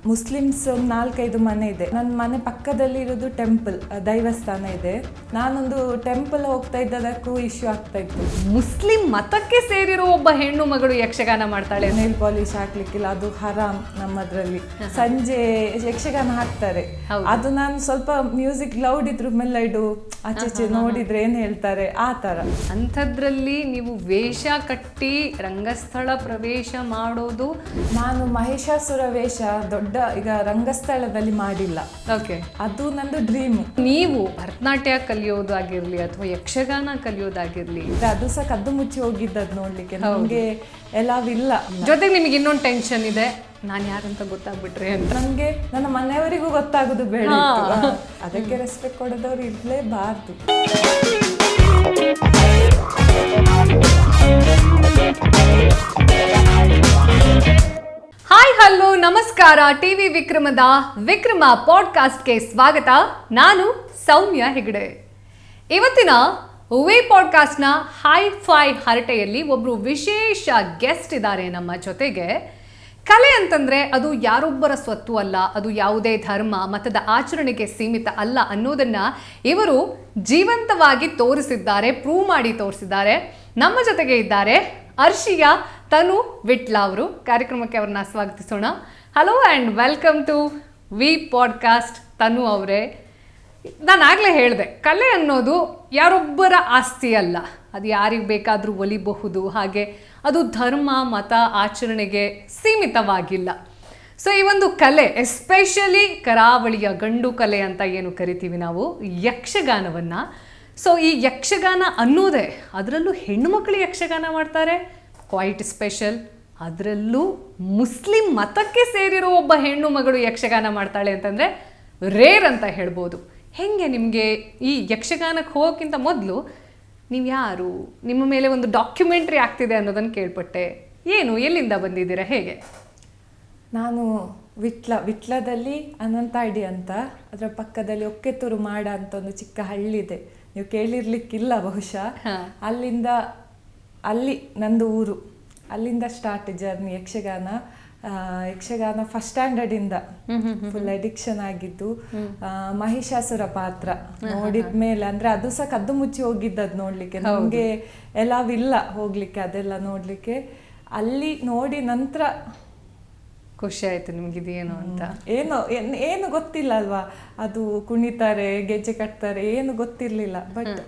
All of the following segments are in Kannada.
ಮುಸ್ಲಿಮ್ಸ್ ಒಂದು 4-5 ಮನೆ ಇದೆ. ನನ್ನ ಮನೆ ಪಕ್ಕದಲ್ಲಿ ಇರೋದು ಟೆಂಪಲ್, ದೈವಸ್ಥಾನ ಇದೆ. ನಾನೊಂದು ಟೆಂಪಲ್ ಹೋಗ್ತಾ ಇದ್ದದಕ್ಕೂ ಇಶ್ಯೂ ಆಗ್ತಾ ಇತ್ತು. ಮುಸ್ಲಿಂ ಮತಕ್ಕೆ ಸೇರಿರೋ ಒಬ್ಬ ಹೆಣ್ಣು ಮಗಳು ಯಕ್ಷಗಾನ ಮಾಡ್ತಾಳೆ. ನೇಲ್ ಪಾಲಿಶ್ ಹಾಕ್ಲಿಕ್ಕಿಲ್ಲ, ಅದು ಹರಾಮ್ ನಮ್ಮದ್ರಲ್ಲಿ. ಸಂಜೆ ಯಕ್ಷಗಾನ ಹಾಕ್ತಾರೆ, ಅದು ನಾನು ಸ್ವಲ್ಪ ಮ್ಯೂಸಿಕ್ ಲೌಡ್ ಇದ್ರು ಮೆಲ್ಲೈಡು ಆಚೆ ನೋಡಿದ್ರೆ ಏನ್ ಹೇಳ್ತಾರೆ ಆ ತರ. ಅಂಥದ್ರಲ್ಲಿ ನೀವು ವೇಷ ಕಟ್ಟಿ ರಂಗಸ್ಥಳ ಪ್ರವೇಶ ಮಾಡೋದು. ನಾನು ಮಹಿಷಾಸುರ ವೇಷ ದೊಡ್ಡ ಈಗ ರಂಗಸ್ಥಳದಲ್ಲಿ ಮಾಡಿಲ್ಲ. ಓಕೆ, ಅದು ನಂದು ಡ್ರೀಮ್. ನೀವು ಭರತನಾಟ್ಯ ಕಲಿಯೋದಾಗಿರ್ಲಿ ಅಥವಾ ಯಕ್ಷಗಾನ ಕಲಿಯೋದಾಗಿರ್ಲಿ, ಅದು ಸಹ ಕದ್ದು ಮುಚ್ಚಿ ಹೋಗಿದ್ದದ್ ನೋಡ್ಲಿಕ್ಕೆ. ನಮ್ಗೆ ಎಲ್ಲವಿಲ್ಲ. ಜೊತೆಗೆ ನಿಮಗೆ ಇನ್ನೊಂದು ಟೆನ್ಷನ್ ಇದೆ, ನಾನು ಯಾರಂತ ಗೊತ್ತಾಗ್ಬಿಟ್ರೆ ಅಂತ. ನಂಗೆ ನನ್ನ ಮನೆಯವರಿಗೂ ಗೊತ್ತಾಗೋದು ಬೇಡ, ಅದಕ್ಕೆ ರೆಸ್ಪೆಕ್ಟ್ ಕೊಡೋದವ್ರು ಇರ್ಲೇಬಾರ್ದು. ಹಾಯ್ ಹಲೋ ನಮಸ್ಕಾರ. ಟಿವಿ ವಿಕ್ರಮದ ವಿಕ್ರಮ ಪಾಡ್ಕಾಸ್ಟ್ಗೆ ಸ್ವಾಗತ. ನಾನು ಸೌಮ್ಯ ಹೆಗಡೆ. ಇವತ್ತಿನ ವಿ ಪಾಡ್ಕಾಸ್ಟ್ನ ಹೈ-ಫೈ ಹರಟೆಯಲ್ಲಿ ಒಬ್ಬರು ವಿಶೇಷ ಗೆಸ್ಟ್ ಇದ್ದಾರೆ ನಮ್ಮ ಜೊತೆಗೆ. ಕಲೆ ಅಂತಂದರೆ ಅದು ಯಾರೊಬ್ಬರ ಸ್ವತ್ತು ಅಲ್ಲ, ಅದು ಯಾವುದೇ ಧರ್ಮ ಮತದ ಆಚರಣೆಗೆ ಸೀಮಿತ ಅಲ್ಲ ಅನ್ನೋದನ್ನು ಇವರು ಜೀವಂತವಾಗಿ ತೋರಿಸಿದ್ದಾರೆ, ಪ್ರೂವ್ ಮಾಡಿ ತೋರಿಸಿದ್ದಾರೆ. ನಮ್ಮ ಜೊತೆಗೆ ಇದ್ದಾರೆ ಅರ್ಷಿಯಾ ತನು ವಿಟ್ಲ ಅವರು. ಕಾರ್ಯಕ್ರಮಕ್ಕೆ ಅವ್ರನ್ನ ಸ್ವಾಗತಿಸೋಣ. Hello and welcome to V podcast. Tanu ಅವರೇ, ನಾನು ಆಗಲೇ ಹೇಳಿದೆ, ಕಲೆ ಅನ್ನೋದು ಯಾರೊಬ್ಬರ ಆಸ್ತಿ ಅಲ್ಲ, ಅದು ಯಾರಿಗೆ ಬೇಕಾದರೂ ಒಲಿಬಹುದು. ಹಾಗೆ ಅದು ಧರ್ಮ ಮತ ಆಚರಣೆಗೆ ಸೀಮಿತವಾಗಿಲ್ಲ. ಸೊ ಈ ಒಂದು ಕಲೆ, ಎಸ್ಪೆಷಲಿ ಕರಾವಳಿಯ ಗಂಡು ಕಲೆ ಅಂತ ಏನು ಕರಿತೀವಿ ನಾವು, ಯಕ್ಷಗಾನವನ್ನು. ಸೊ ಈ ಯಕ್ಷಗಾನ ಅನ್ನೋದೇ, ಅದರಲ್ಲೂ ಹೆಣ್ಣು ಮಕ್ಕಳು ಯಕ್ಷಗಾನ ಮಾಡ್ತಾರೆ, ಕ್ವೈಟ್ ಸ್ಪೆಷಲ್. ಅದರಲ್ಲೂ ಮುಸ್ಲಿಂ ಮತಕ್ಕೆ ಸೇರಿರೋ ಒಬ್ಬ ಹೆಣ್ಣು ಮಗಳು ಯಕ್ಷಗಾನ ಮಾಡ್ತಾಳೆ ಅಂತಂದರೆ ರೇರ್ ಅಂತ ಹೇಳ್ಬೋದು. ಹೆಂಗೆ ನಿಮಗೆ ಈ ಯಕ್ಷಗಾನಕ್ಕೆ ಹೋಗೋಕ್ಕಿಂತ ಮೊದಲು ನೀವು ಯಾರು, ನಿಮ್ಮ ಮೇಲೆ ಒಂದು ಡಾಕ್ಯುಮೆಂಟ್ರಿ ಆಗ್ತಿದೆ ಅನ್ನೋದನ್ನು ಕೇಳ್ಪಟ್ಟೆ. ಏನು, ಎಲ್ಲಿಂದ ಬಂದಿದ್ದೀರಾ, ಹೇಗೆ? ನಾನು ವಿಟ್ಲದಲ್ಲಿ ಅನಂತಾಡಿ ಅಂತ, ಅದರ ಪಕ್ಕದಲ್ಲಿ ಒಕ್ಕೆತ್ತೂರು ಮಾಡ ಅಂತ ಒಂದು ಚಿಕ್ಕ ಹಳ್ಳಿ ಇದೆ. ನೀವು ಕೇಳಿರ್ಲಿಕ್ಕಿಲ್ಲ ಬಹುಶಃ. ಅಲ್ಲಿ ನಂದು ಊರು. ಅಲ್ಲಿಂದ ಸ್ಟಾರ್ಟ್ ಜರ್ನಿ ಯಕ್ಷಗಾನ ಫಸ್ಟ್ ಸ್ಟ್ಯಾಂಡರ್ಡಿಂದ ಫುಲ್ ಅಡಿಕ್ಷನ್ ಆಗಿದ್ದು. ಮಹಿಷಾಸುರ ಪಾತ್ರ ನೋಡಿದ್ಮೇಲೆ, ಅಂದ್ರೆ ಅದು ಸಹ ಕದ್ದು ಮುಚ್ಚಿ ಹೋಗಿದ್ದದ್ ನೋಡ್ಲಿಕ್ಕೆ. ನಮ್ಗೆ ಎಲ್ಲವಿಲ್ಲ ಹೋಗ್ಲಿಕ್ಕೆ, ಅದೆಲ್ಲ ನೋಡ್ಲಿಕ್ಕೆ. ಅಲ್ಲಿ ನೋಡಿ ನಂತರ ಖುಷಿ ಆಯ್ತು ನಿಮ್ಗಿದೇನು ಅಂತ. ಏನು ಗೊತ್ತಿಲ್ಲ ಅಲ್ವಾ, ಅದು ಕುಣಿತಾರೆ, ಗೆಜ್ಜೆ ಕಟ್ತಾರೆ, ಏನು ಗೊತ್ತಿರ್ಲಿಲ್ಲ. ಬಟ್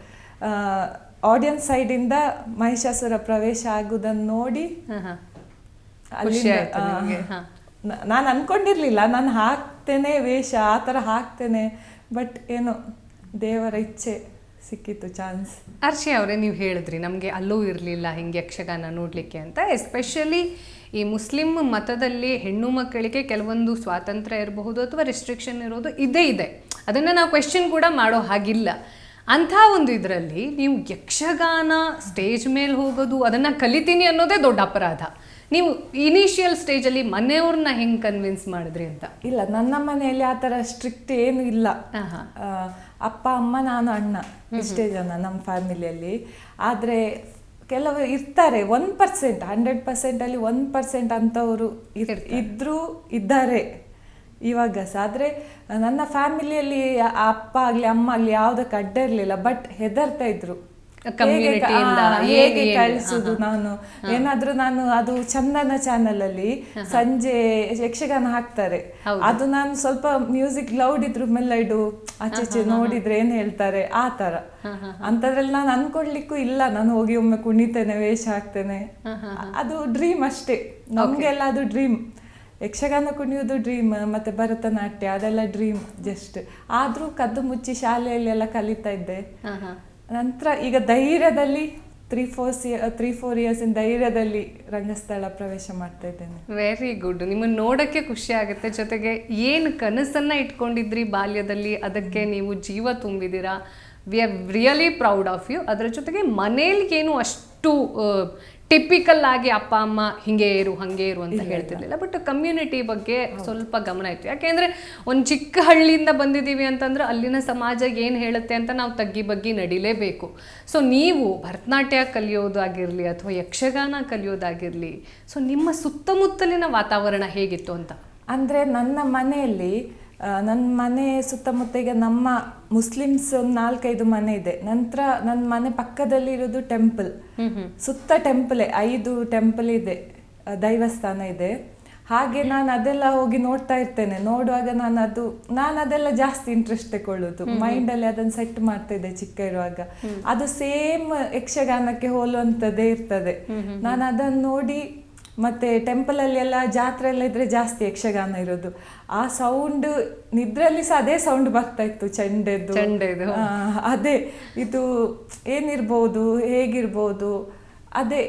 ಆಡಿಯನ್ಸ್ ಸೈಡ್ ಇಂದ ಮಹಿಷಾಸುರ ಪ್ರವೇಶ ಆಗುದನ್ನು ನೋಡಿ ನಾನು ಅನ್ಕೊಂಡಿರ್ಲಿಲ್ಲ ನಾನು ಹಾಕ್ತೇನೆ ವೇಷ, ಆ ಥರ ಹಾಕ್ತೇನೆ. ಬಟ್ ಏನೋ ದೇವರ ಇಚ್ಛೆ, ಸಿಕ್ಕಿತ್ತು ಚಾನ್ಸ್. ಅರ್ಷಿ ಅವರೇ, ನೀವು ಹೇಳಿದ್ರಿ ನಮಗೆ ಅಲ್ಲೂ ಇರಲಿಲ್ಲ ಹಿಂಗೆ ಯಕ್ಷಗಾನ ನೋಡಲಿಕ್ಕೆ ಅಂತ. ಎಸ್ಪೆಷಲಿ ಈ ಮುಸ್ಲಿಂ ಮತದಲ್ಲಿ ಹೆಣ್ಣು ಮಕ್ಕಳಿಗೆ ಕೆಲವೊಂದು ಸ್ವಾತಂತ್ರ್ಯ ಇರಬಹುದು ಅಥವಾ ರೆಸ್ಟ್ರಿಕ್ಷನ್ ಇರೋದು ಇದೆ. ಅದನ್ನು ನಾವು ಕ್ವೆಶ್ಚನ್ ಕೂಡ ಮಾಡೋ ಹಾಗಿಲ್ಲ. ಅಂಥ ಒಂದು ಇದರಲ್ಲಿ ನೀವು ಯಕ್ಷಗಾನ ಸ್ಟೇಜ್ ಮೇಲೆ ಹೋಗೋದು, ಅದನ್ನು ಕಲಿತೀನಿ ಅನ್ನೋದೇ ದೊಡ್ಡ ಅಪರಾಧ. ನೀವು ಇನಿಷಿಯಲ್ ಸ್ಟೇಜಲ್ಲಿ ಮನೆಯವ್ರನ್ನ ಹೆಂಗೆ ಕನ್ವಿನ್ಸ್ ಮಾಡಿದ್ರಿ ಅಂತ? ಇಲ್ಲ, ನನ್ನ ಮನೆಯಲ್ಲಿ ಆ ಥರ ಸ್ಟ್ರಿಕ್ಟ್ ಏನು ಇಲ್ಲ. ಅಪ್ಪ ಅಮ್ಮ ನಾನು ಅಣ್ಣ ಇಷ್ಟೇ ಜನ ನಮ್ಮ ಫ್ಯಾಮಿಲಿಯಲ್ಲಿ. ಆದರೆ ಕೆಲವರು ಇರ್ತಾರೆ 1%, 100% ಅಲ್ಲಿ 1% ಅಂಥವರು ಇದ್ದಾರೆ ಇವಾಗ ಸಹ. ಆದರೆ ನನ್ನ ಫ್ಯಾಮಿಲಿಯಲ್ಲಿ ಅಪ್ಪ ಆಗಲಿ ಅಮ್ಮ ಆಗಲಿ ಯಾವುದಕ್ಕೆ ಅಡ್ಡ ಇರಲಿಲ್ಲ. ಬಟ್ ಹೆದರ್ತಾ ಇದ್ರು, ಹೇಗೆ ಕಳಿಸುದು. ನಾನು ಏನಾದ್ರೂ ಅದು ಚಂದನ ಚಾನಲ್ ಅಲ್ಲಿ ಸಂಜೆ ಯಕ್ಷಗಾನ ಹಾಕ್ತಾರೆ, ಅದು ನಾನು ಸ್ವಲ್ಪ ಮ್ಯೂಸಿಕ್ ಲೌಡ್ ಇದ್ರು ಮೆಲ್ಲೈಡು ಆಚೆ ನೋಡಿದ್ರೆ ಏನ್ ಹೇಳ್ತಾರೆ ಆ ತರ. ಅಂತದ್ರಲ್ಲಿ ನಾನು ಅನ್ಕೊಡ್ಲಿಕ್ಕೂ ಇಲ್ಲ, ನಾನು ಹೋಗಿ ಒಮ್ಮೆ ಕುಣಿತೇನೆ, ವೇಷ ಹಾಕ್ತೇನೆ. ಅದು ಡ್ರೀಮ್ ಅಷ್ಟೇ ನಮ್ಗೆಲ್ಲ, ಅದು ಡ್ರೀಮ್. ಯಕ್ಷಗಾನ ಕುಣಿಯೋದು ಡ್ರೀಮ್, ಮತ್ತೆ ಭರತನಾಟ್ಯ ಅದೆಲ್ಲ ಡ್ರೀಮ್ ಜಸ್ಟ್. ಆದ್ರೂ ಕದ್ದು ಮುಚ್ಚಿ ಶಾಲೆಯಲ್ಲಿ ಎಲ್ಲ ಕಲಿತಾ ಇದ್ದೆ. ನಂತರ ಈಗ ಧೈರ್ಯದಲ್ಲಿ 3-4 ಇಯರ್ಸ್ ಧೈರ್ಯದಲ್ಲಿ ರಂಗಸ್ಥಳ ಪ್ರವೇಶ ಮಾಡ್ತಾ ಇದ್ದೇನೆ. Very good. ನಿಮ್ಮನ್ನು ನೋಡೋಕ್ಕೆ ಖುಷಿ ಆಗುತ್ತೆ. ಜೊತೆಗೆ ಏನು ಕನಸನ್ನು ಇಟ್ಕೊಂಡಿದ್ರಿ ಬಾಲ್ಯದಲ್ಲಿ, ಅದಕ್ಕೆ ನೀವು ಜೀವ ತುಂಬಿದ್ದೀರಾ. We are really proud of you. ಅದರ ಜೊತೆಗೆ ಮನೇಲಿ ಏನು ಅಷ್ಟು ಟಿಪಿಕಲ್ ಆಗಿ ಅಪ್ಪ ಅಮ್ಮ ಹಿಂಗೆ ಇರು ಹಂಗೆ ಇರು ಅಂತ ಹೇಳ್ತಿರ್ಲಿಲ್ಲ. ಬಟ್ ಕಮ್ಯುನಿಟಿ ಬಗ್ಗೆ ಸ್ವಲ್ಪ ಗಮನ ಇತ್ತು. ಯಾಕೆಂದರೆ ಒಂದು ಚಿಕ್ಕ ಹಳ್ಳಿಯಿಂದ ಬಂದಿದ್ದೀವಿ ಅಂತಂದ್ರೆ ಅಲ್ಲಿನ ಸಮಾಜ ಏನು ಹೇಳುತ್ತೆ ಅಂತ ನಾವು ತಗ್ಗಿ ಬಗ್ಗಿ ನಡಿಲೇಬೇಕು. ಸೊ ನೀವು ಭರತನಾಟ್ಯ ಕಲಿಯೋದಾಗಿರಲಿ ಅಥವಾ ಯಕ್ಷಗಾನ ಕಲಿಯೋದಾಗಿರಲಿ, ಸೊ ನಿಮ್ಮ ಸುತ್ತಮುತ್ತಲಿನ ವಾತಾವರಣ ಹೇಗಿತ್ತು ಅಂತ? ಅಂದರೆ ನನ್ನ ಮನೆಯಲ್ಲಿ ನನ್ನ ಮನೆ ಸುತ್ತಮುತ್ತ ಈಗ ನಮ್ಮ ಮುಸ್ಲಿಮ್ಸ್ ಒಂದು 4-5 ಮನೆ ಇದೆ. ನಂತರ ನನ್ನ ಮನೆ ಪಕ್ಕದಲ್ಲಿ ಇರೋದು ಟೆಂಪಲ್, ಸುತ್ತ ಟೆಂಪಲ್ 5 ಟೆಂಪಲ್ ಇದೆ, ದೈವಸ್ಥಾನ ಇದೆ. ಹಾಗೆ ನಾನು ಅದೆಲ್ಲ ಹೋಗಿ ನೋಡ್ತಾ ಇರ್ತೇನೆ. ನೋಡುವಾಗ ನಾನು ಅದೆಲ್ಲ ಜಾಸ್ತಿ ಇಂಟ್ರೆಸ್ಟ್ ತಗೊಳ್ಳೋದು, ಮೈಂಡಲ್ಲಿ ಅದನ್ನು ಸೆಟ್ ಮಾಡ್ತಾ ಇದ್ದೆ ಚಿಕ್ಕ ಇರುವಾಗ. ಅದು ಸೇಮ್ ಯಕ್ಷಗಾನಕ್ಕೆ ಹೋಲುವಂಥದ್ದೇ ಇರ್ತದೆ. ನಾನು ಅದನ್ನು ನೋಡಿ, ಮತ್ತೆ ಟೆಂಪಲಲ್ಲಿ ಎಲ್ಲ ಜಾತ್ರೆ ಎಲ್ಲ ಇದ್ರೆ ಜಾಸ್ತಿ ಯಕ್ಷಗಾನ ಇರೋದು. ಆ ಸೌಂಡ್ ನಿದ್ರಲ್ಲಿ ಸಹ ಅದೇ ಸೌಂಡ್ ಬರ್ತಾ ಇತ್ತು, ಚೆಂಡೆದು. ಅದೇ ಇದು ಏನಿರ್ಬೋದು, ಹೇಗಿರ್ಬೋದು. ಅದೇ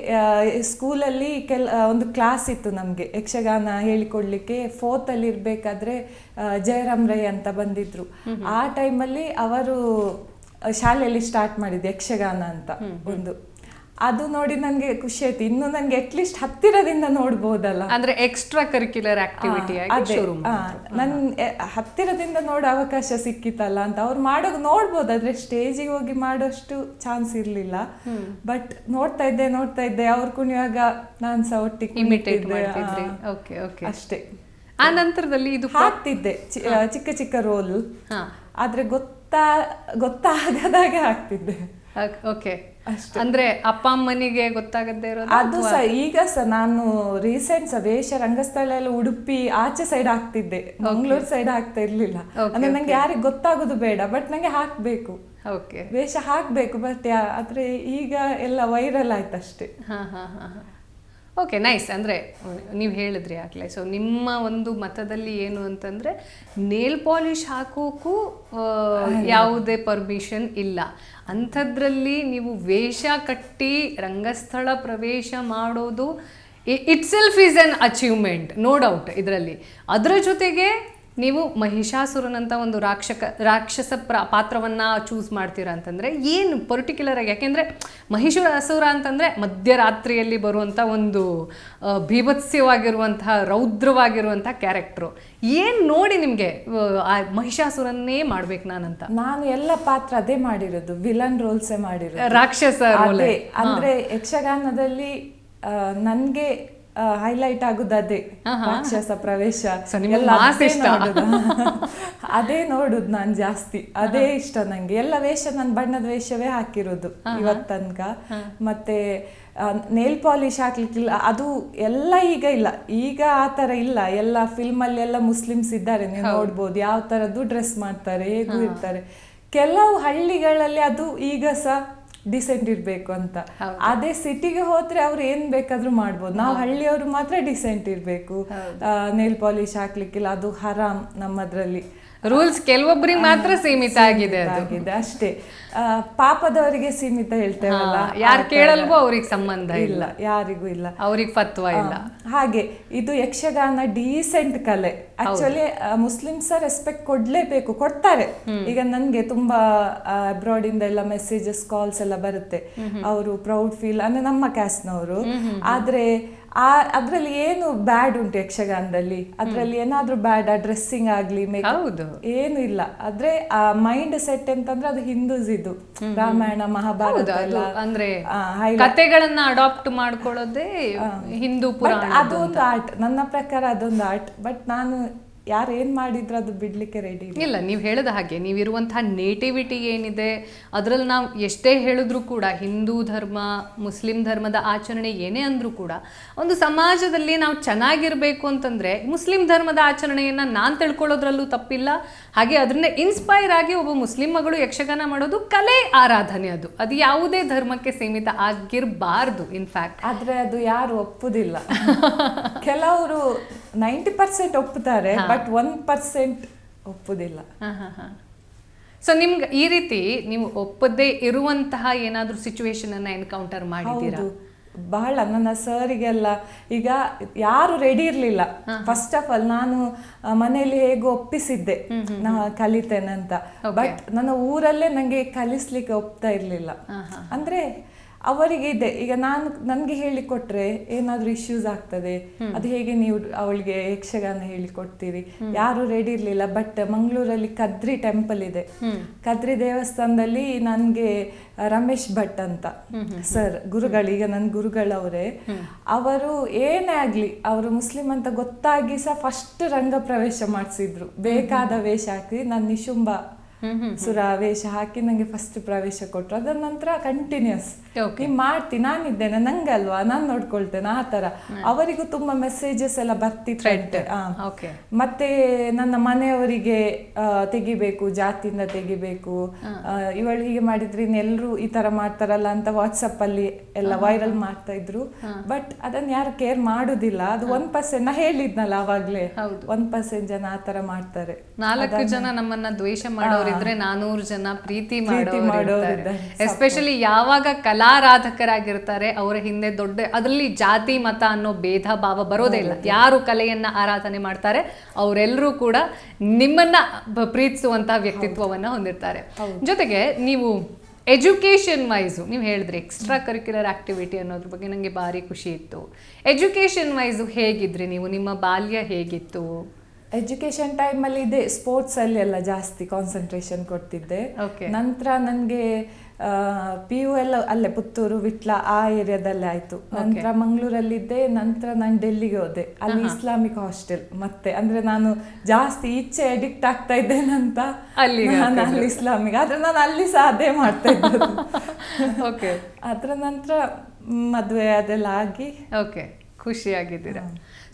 ಸ್ಕೂಲಲ್ಲಿ ಒಂದು ಕ್ಲಾಸ್ ಇತ್ತು ನಮಗೆ ಯಕ್ಷಗಾನ ಹೇಳಿಕೊಡ್ಲಿಕ್ಕೆ. 4th ಅಲ್ಲಿ ಇರಬೇಕಾದ್ರೆ ಜಯರಾಮ್ ರೈ ಅಂತ ಬಂದಿದ್ರು. ಆ ಟೈಮಲ್ಲಿ ಅವರು ಶಾಲೆಯಲ್ಲಿ ಸ್ಟಾರ್ಟ್ ಮಾಡಿದ್ದು ಯಕ್ಷಗಾನ ಅಂತ ಒಂದು. ಅದು ನೋಡಿ ನನಗೆ ಖುಷಿ ಆಯ್ತು. ಇನ್ನು ನನಗೆ ಅಟ್ಲೀಸ್ಟ್ ಹತ್ತಿರದಿಂದ ನೋಡ್ಬೋದಲ್ಲ, ಅಂದ್ರೆ ಎಕ್ಸ್ಟ್ರಾ ಕರಿಕ್ಯುಲರ್ ಆಕ್ಟಿವಿಟಿ ನನ್ ಹತ್ತಿರದಿಂದ ನೋಡೋ ಅವಕಾಶ ಸಿಕ್ಕಿತಲ್ಲ ಅಂತ. ಅವ್ರು ಮಾಡೋದು ನೋಡ್ಬೋದು, ಆದ್ರೆ ಸ್ಟೇಜಿಗೆ ಹೋಗಿ ಮಾಡೋಷ್ಟು ಚಾನ್ಸ್ ಇರ್ಲಿಲ್ಲ. ಬಟ್ ನೋಡ್ತಾ ಇದ್ದೆ ಅವ್ರು ಕುಣಿಯುವಾಗ ನಾನು ಸಹ ಒಟ್ಟಿಗೆ ಇಮಿಟೇಟ್ ಮಾಡ್ತಿದ್ದೆ. ಓಕೆ ಓಕೆ, ಅಷ್ಟೇ. ಆ ನಂತರದಲ್ಲಿ ಇದು ಹಾಕ್ತಿದ್ದೆ ಚಿಕ್ಕ ಚಿಕ್ಕ ರೋಲ್, ಆದ್ರೆ ಗೊತ್ತಾಗದಾಗ ಹಾಕ್ತಿದ್ದೆ. ಓಕೆ, ಅಂದ್ರೆ ಅಪ್ಪ ಅಮ್ಮನಿಗೆ ಗೊತ್ತಾಗದೇ ಇರೋದು ಅದು ಸಹ. ಈಗ ಸಹ ನಾನು ರೀಸೆಂಟ್ ವೇಷ ರಂಗಸ್ಥಳ ಎಲ್ಲ ಉಡುಪಿ ಆಚೆ ಸೈಡ್ ಹಾಕ್ತಿದ್ದೆ, ಮಂಗಳೂರು ಸೈಡ್ ಹಾಕ್ತಾ ಇರ್ಲಿಲ್ಲ. ಅಂದ್ರೆ ನಂಗೆ ಯಾರಿಗೆ ಗೊತ್ತಾಗೋದು ಬೇಡ, ಬಟ್ ನಂಗೆ ಹಾಕ್ಬೇಕು, ವೇಷ ಹಾಕ್ಬೇಕು. ಬಟ್ ಆದ್ರೆ ಈಗ ಎಲ್ಲ ವೈರಲ್ ಆಯ್ತು ಅಷ್ಟೇ. Okay, nice. ಅಂದರೆ ನೀವು ಹೇಳಿದ್ರಿ ಆಗಲೇ, ಸೊ ನಿಮ್ಮ ಒಂದು ಮತದಲ್ಲಿ ಏನು ಅಂತಂದರೆ ನೇಲ್ ಪಾಲಿಶ್ ಹಾಕೋಕ್ಕೂ ಯಾವುದೇ ಪರ್ಮಿಷನ್ ಇಲ್ಲ. ಅಂಥದ್ರಲ್ಲಿ ನೀವು ವೇಷ ಕಟ್ಟಿ ರಂಗಸ್ಥಳ ಪ್ರವೇಶ ಮಾಡೋದು itself is an achievement, no doubt ಇದರಲ್ಲಿ. ಅದರ ಜೊತೆಗೆ ನೀವು ಮಹಿಷಾಸುರನಂತ ಒಂದು ರಾಕ್ಷಸ ಪಾತ್ರವನ್ನು ಚೂಸ್ ಮಾಡ್ತೀರಾ ಅಂತಂದರೆ ಏನು ಪರ್ಟಿಕ್ಯುಲರ್ ಆಗಿ? ಯಾಕೆಂದರೆ ಮಹಿಷಾಸುರ ಅಂತಂದರೆ ಮಧ್ಯರಾತ್ರಿಯಲ್ಲಿ ಬರುವಂಥ ಒಂದು ಭೀಭತ್ಸ್ಯವಾಗಿರುವಂತಹ ರೌದ್ರವಾಗಿರುವಂಥ ಕ್ಯಾರೆಕ್ಟ್ರು. ಏನು ನೋಡಿ ನಿಮಗೆ ಆ ಮಹಿಷಾಸುರನ್ನೇ ಮಾಡ್ಬೇಕು ನಾನು ಎಲ್ಲ ಪಾತ್ರ ಅದೇ ಮಾಡಿರೋದು, ವಿಲನ್ ರೋಲ್ಸೇ ಮಾಡಿರೋದು, ರಾಕ್ಷಸ ರೋಲ್. ಅಂದರೆ ಯಕ್ಷಗಾನದಲ್ಲಿ ನನಗೆ ಹೈಲೈಟ್ ಆಗುದು ಅದೇ, ರಾಕ್ಷಸ ಪ್ರವೇಶ ಅದೇ ನೋಡುದು ನಾನು ಜಾಸ್ತಿ. ಅದೇ ಇಷ್ಟ ನಂಗೆ. ಎಲ್ಲ ವೇಷ ನಾನು ಬಣ್ಣದ ವೇಷವೇ ಹಾಕಿರೋದು ಇವತ್ತನಕ. ಮತ್ತೆ ನೇಲ್ ಪಾಲಿಶ್ ಹಾಕ್ಲಿಕ್ಕಿಲ್ಲ, ಅದು ಎಲ್ಲ ಈಗ ಇಲ್ಲ, ಈಗ ಆ ಥರ ಇಲ್ಲ. ಎಲ್ಲ ಫಿಲ್ಮಲ್ಲಿ ಎಲ್ಲ ಮುಸ್ಲಿಮ್ಸ್ ಇದ್ದಾರೆ, ನೀವು ನೋಡ್ಬೋದು ಯಾವ ಥರದ್ದು ಡ್ರೆಸ್ ಮಾಡ್ತಾರೆ, ಹೇಗೂ ಇರ್ತಾರೆ. ಕೆಲವು ಹಳ್ಳಿಗಳಲ್ಲಿ ಅದು ಈಗ ಸಹ ಡಿಸೆಂಟ್ ಇರ್ಬೇಕು ಅಂತ. ಅದೇ ಸಿಟಿಗೆ ಹೋದ್ರೆ ಅವ್ರು ಏನ್ ಬೇಕಾದ್ರೂ ಮಾಡ್ಬೋದು. ನಾವು ಹಳ್ಳಿಯವರು ಮಾತ್ರ ಡಿಸೆಂಟ್ ಇರ್ಬೇಕು, ನೇಲ್ ಪಾಲಿಶ್ ಹಾಕ್ಲಿಕ್ಕಿಲ್ಲ, ಅದು ಹರಾಮ್ ನಮ್ಮದ್ರಲ್ಲಿ. ರೂಲ್ಸ್ ಕೆಲವೊಬ್ಬರಿಗೆ ಮಾತ್ರ ಸೀಮಿತ ಆಗಿದೆ ಅಷ್ಟೇ. ಪಾಪದವರಿಗೆ ಸೀಮಿತ ಹೇಳ್ತೇವಲ್ಲ, ಯಾರು ಕೇಳಲ್ವೋ ಅವ್ರಿಗೆ ಸಂಬಂಧ ಇಲ್ಲ, ಯಾರಿಗೂ ಇಲ್ಲ, ಅವ್ರಿಗೆ ಫತ್ವ ಇಲ್ಲ. ಹಾಗೆ ಇದು ಯಕ್ಷಗಾನ ಡೀಸೆಂಟ್ ಕಲೆ. ಆಕ್ಚುಲಿ ಮುಸ್ಲಿಮ್ಸ್ ರೆಸ್ಪೆಕ್ಟ್ ಕೊಡ್ಲೇಬೇಕು, ಕೊಡ್ತಾರೆ. ಈಗ ನನ್ಗೆ ತುಂಬಾ ಅಬ್ರಾಡ್ ಇಂದ ಎಲ್ಲ ಮೆಸೇಜಸ್, ಕಾಲ್ಸ್ ಎಲ್ಲ ಬರುತ್ತೆ. ಅವರು ಪ್ರೌಡ್ ಫೀಲ್ ಅಂದ್ರೆ ನಮ್ಮ ಕ್ಯಾಸ್ಟ್ನವರು. ಆದ್ರೆ ಅದ್ರಲ್ಲಿ ಏನು ಬ್ಯಾಡ್ ಉಂಟು ಯಕ್ಷಗಾನದಲ್ಲಿ? ಅದ್ರಲ್ಲಿ ಏನಾದ್ರೂ ಬ್ಯಾಡ್ ಡ್ರೆಸ್ಸಿಂಗ್ ಆಗ್ಲಿ, ಮೇಕಪ್ ಏನು ಇಲ್ಲ. ಆದ್ರೆ ಆ ಮೈಂಡ್ ಸೆಟ್ ಅಂತಂದ್ರೆ ಅದು ಹಿಂದೂಸ್ ಇದು ರಾಮಾಯಣ ಮಹಾಭಾರತ ಎಲ್ಲ ಅಂದ್ರೆ ಕಥೆಗಳನ್ನ ಅಡಾಪ್ಟ್ ಮಾಡ್ಕೊಳ್ಳೋದೇ ಹಿಂದೂ ಪುರಾಣ. ಅದೊಂದು ಆರ್ಟ್, ನನ್ನ ಪ್ರಕಾರ ಅದೊಂದು ಆರ್ಟ್. ಬಟ್ ನಾನು ಯಾರು ಏನು ಮಾಡಿದ್ರು ಅದು ಬಿಡ್ಲಿಕ್ಕೆ ರೆಡಿ ಇಲ್ಲ. ನೀವು ಹೇಳಿದ ಹಾಗೆ ನೀವಿರುವಂತಹ ನೇಟಿವಿಟಿ ಏನಿದೆ ಅದರಲ್ಲಿ ನಾವು ಎಷ್ಟೇ ಹೇಳಿದ್ರೂ ಕೂಡ, ಹಿಂದೂ ಧರ್ಮ ಮುಸ್ಲಿಂ ಧರ್ಮದ ಆಚರಣೆ ಏನೇ ಅಂದರೂ ಕೂಡ, ಒಂದು ಸಮಾಜದಲ್ಲಿ ನಾವು ಚೆನ್ನಾಗಿರಬೇಕು ಅಂತಂದರೆ ಮುಸ್ಲಿಂ ಧರ್ಮದ ಆಚರಣೆಯನ್ನು ನಾನು ತಿಳ್ಕೊಳ್ಳೋದ್ರಲ್ಲೂ ತಪ್ಪಿಲ್ಲ. ಹಾಗೆ ಅದನ್ನೇ ಇನ್ಸ್ಪೈರ್ ಆಗಿ ಒಬ್ಬ ಮುಸ್ಲಿಂ ಮಗಳು ಯಕ್ಷಗಾನ ಮಾಡೋದು ಕಲೆ, ಆರಾಧನೆ, ಅದು ಯಾವುದೇ ಧರ್ಮಕ್ಕೆ ಸೀಮಿತ ಆಗಿರಬಾರ್ದು ಇನ್ಫ್ಯಾಕ್ಟ್. ಆದರೆ ಅದು ಯಾರು ಒಪ್ಪುದಿಲ್ಲ. ಕೆಲವರು 90% ಒಪ್ಪುತ್ತಾರೆ, ಬಟ್ 1% ಒಪ್ಪುದಿಲ್ಲ. ಸೊ ನಿಮ್ಗೆ ಈ ರೀತಿ ನೀವು ಒಪ್ಪದೇ ಇರುವಂತಹ ಏನಾದರೂ ಸಿಚುವೇಶನ್ ಅನ್ನ ಎನ್ಕೌಂಟರ್ ಮಾಡಿದ್ದೀರಾ? ಬಹಳ. ನನ್ನ ಸರಿಗೆಲ್ಲ ಈಗ ಯಾರು ರೆಡಿ ಇರ್ಲಿಲ್ಲ. ಫಸ್ಟ್ ಆಫ್ ಆಲ್ ನಾನು ಮನೆಯಲ್ಲಿ ಹೇಗೋ ಒಪ್ಪಿಸಿದ್ದೆ ನಾ ಕಲಿತೇನೆ ಅಂತ. ಬಟ್ ನನ್ನ ಊರಲ್ಲೇ ನಂಗೆ ಕಲಿಸ್ಲಿಕ್ಕೆ ಒಪ್ತಾ ಇರ್ಲಿಲ್ಲ. ಅಂದ್ರೆ ಅವರಿಗೆ ಇದೆ. ಈಗ ನನ್ಗೆ ಹೇಳಿಕೊಟ್ರೆ ಏನಾದ್ರೂ ಇಶ್ಯೂಸ್ ಆಗ್ತದೆ, ಅದು ಹೇಗೆ ನೀವು ಅವಳಿಗೆ ಯಕ್ಷಗಾನ ಹೇಳಿಕೊಡ್ತೀರಿ? ಯಾರು ರೆಡಿ ಇರ್ಲಿಲ್ಲ. ಬಟ್ ಮಂಗಳೂರಲ್ಲಿ ಕದ್ರಿ ಟೆಂಪಲ್ ಇದೆ, ಕದ್ರಿ ದೇವಸ್ಥಾನದಲ್ಲಿ ನನ್ಗೆ ರಮೇಶ್ ಭಟ್ ಅಂತ ಸರ್ ಗುರುಗಳು, ಈಗ ನನ್ನ ಗುರುಗಳವರೇ, ಅವರು ಏನೇ ಆಗ್ಲಿ ಅವರು ಮುಸ್ಲಿಂ ಅಂತ ಗೊತ್ತಾಗಿ ಸಹ ಫಸ್ಟ್ ರಂಗ ಪ್ರವೇಶ ಮಾಡಿಸಿದ್ರು. ಬೇಕಾದ ವೇಷ ಹಾಕಿ ನಾನು ನಿಶುಂಬ ಸುರ ವೇಷ ಹಾಕಿ ನಂಗೆ ಫಸ್ಟ್ ಪ್ರವೇಶ ಕೊಟ್ರು. ಅದರ ನಂತರ ಕಂಟಿನ್ಯೂಸ್ ನೀವ್ ಮಾಡ್ತಿ, ನಾನಿದ್ದೇನೆ, ನಂಗಲ್ವಾ, ನಾನ್ ನೋಡ್ಕೊಳ್ತೇನೆ, ಆ ತರ. ಅವರಿಗೂ ತುಂಬಾ ಮೆಸೇಜಸ್ ಎಲ್ಲ ಬರ್ತಿತ್ತು. ಮತ್ತೆ ನನ್ನ ಮನೆಯವರಿಗೆ ತೆಗಿಬೇಕು, ಜಾತಿಯಿಂದ ತೆಗಿಬೇಕು, ಇವಳು ಹೀಗೆ ಮಾಡಿದ್ರೆ ಇನ್ನೆಲ್ಲರೂ ಈ ತರ ಮಾಡ್ತಾರಲ್ಲ ಅಂತ ವಾಟ್ಸಪ್ ಅಲ್ಲಿ ಎಲ್ಲ ವೈರಲ್ ಮಾಡ್ತಾ ಇದ್ರು. ಬಟ್ ಅದನ್ನ ಯಾರು ಕೇರ್ ಮಾಡುದಿಲ್ಲ. ಅದು 1%. ನಾ ಹೇಳಿದ್ನಲ್ಲ ಅವಾಗ್ಲೇ, 1% ಜನ ಆ ತರ ಮಾಡ್ತಾರೆ. 4 ಜನ ನಮ್ಮನ್ನ ದ್ವೇಷ ಮಾಡೋರಿದ್ರೆ 400 ಜನ ಪ್ರೀತಿ ಮಾಡೋರಿದ್ದಾರೆ. ಎಸ್ಪೆಷಲಿ ಯಾವಾಗ ಕಲಾರಾಧಕರಾಗಿರ್ತಾರೆ ಅವರ ಹಿಂದೆ ದೊಡ್ಡ, ಅದರಲ್ಲಿ ಜಾತಿ ಮತ ಅನ್ನೋ ಭೇದ ಭಾವ ಬರೋದೇ ಇಲ್ಲ. ಯಾರು ಕಲೆಯನ್ನ ಆರಾಧನೆ ಮಾಡ್ತಾರೆ ಅವರೆಲ್ಲರೂ ಕೂಡ ನಿಮ್ಮನ್ನ ಪ್ರೀತಿಸುವಂತಹ ವ್ಯಕ್ತಿತ್ವವನ್ನ ಹೊಂದಿರ್ತಾರೆ. ಜೊತೆಗೆ ನೀವು ಎಜುಕೇಷನ್ ವೈಸು ನೀವು ಹೇಳಿದ್ರಿ ಎಕ್ಸ್ಟ್ರಾ ಕರಿಕ್ಯುಲರ್ ಆಕ್ಟಿವಿಟಿ ಅನ್ನೋದ್ರ ಬಗ್ಗೆ ನನಗೆ ಭಾರಿ ಖುಷಿ ಇತ್ತು. ಎಜುಕೇಷನ್ ವೈಸು ಹೇಗಿದ್ರಿ ನೀವು? ನಿಮ್ಮ ಬಾಲ್ಯ ಹೇಗಿತ್ತು? ಎಜುಕೇಶನ್ ಟೈಮಲ್ಲಿ ಇದೆ, ಸ್ಪೋರ್ಟ್ಸ್ ಅಲ್ಲಿ ಎಲ್ಲ ಜಾಸ್ತಿ ಕಾನ್ಸಂಟ್ರೇಷನ್ ಕೊಡ್ತಿದ್ದೆ. ನಂತರ ನನಗೆ PU ಎಲ್ಲ ಅಲ್ಲೇ ಪುತ್ತೂರು ವಿಟ್ಲ ಆ ಏರಿಯಾದಲ್ಲೇ ಆಯ್ತು. ನಂತರ ಮಂಗಳೂರಲ್ಲಿದ್ದೆ. ನಂತರ ನಾನು ಡೆಲ್ಲಿಗೆ ಹೋದೆ, ಅಲ್ಲಿ ಇಸ್ಲಾಮಿಕ್ ಹಾಸ್ಟೆಲ್. ಮತ್ತೆ ಅಂದ್ರೆ ನಾನು ಜಾಸ್ತಿ ಈಚೆ ಅಡಿಕ್ಟ್ ಆಗ್ತಾ ಇದ್ದೇನಂತ ಅಲ್ಲಿ ಇಸ್ಲಾಮಿಕ್, ಆದ್ರೆ ನಾನು ಅಲ್ಲಿ ಸಹ ಅದೇ ಮಾಡ್ತಾ ಇದ್ದೆ. ಅದ್ರ ನಂತರ ಮದುವೆ ಅದೆಲ್ಲ ಆಗಿ ಖುಷಿಯಾಗಿದ್ದೀರಾ?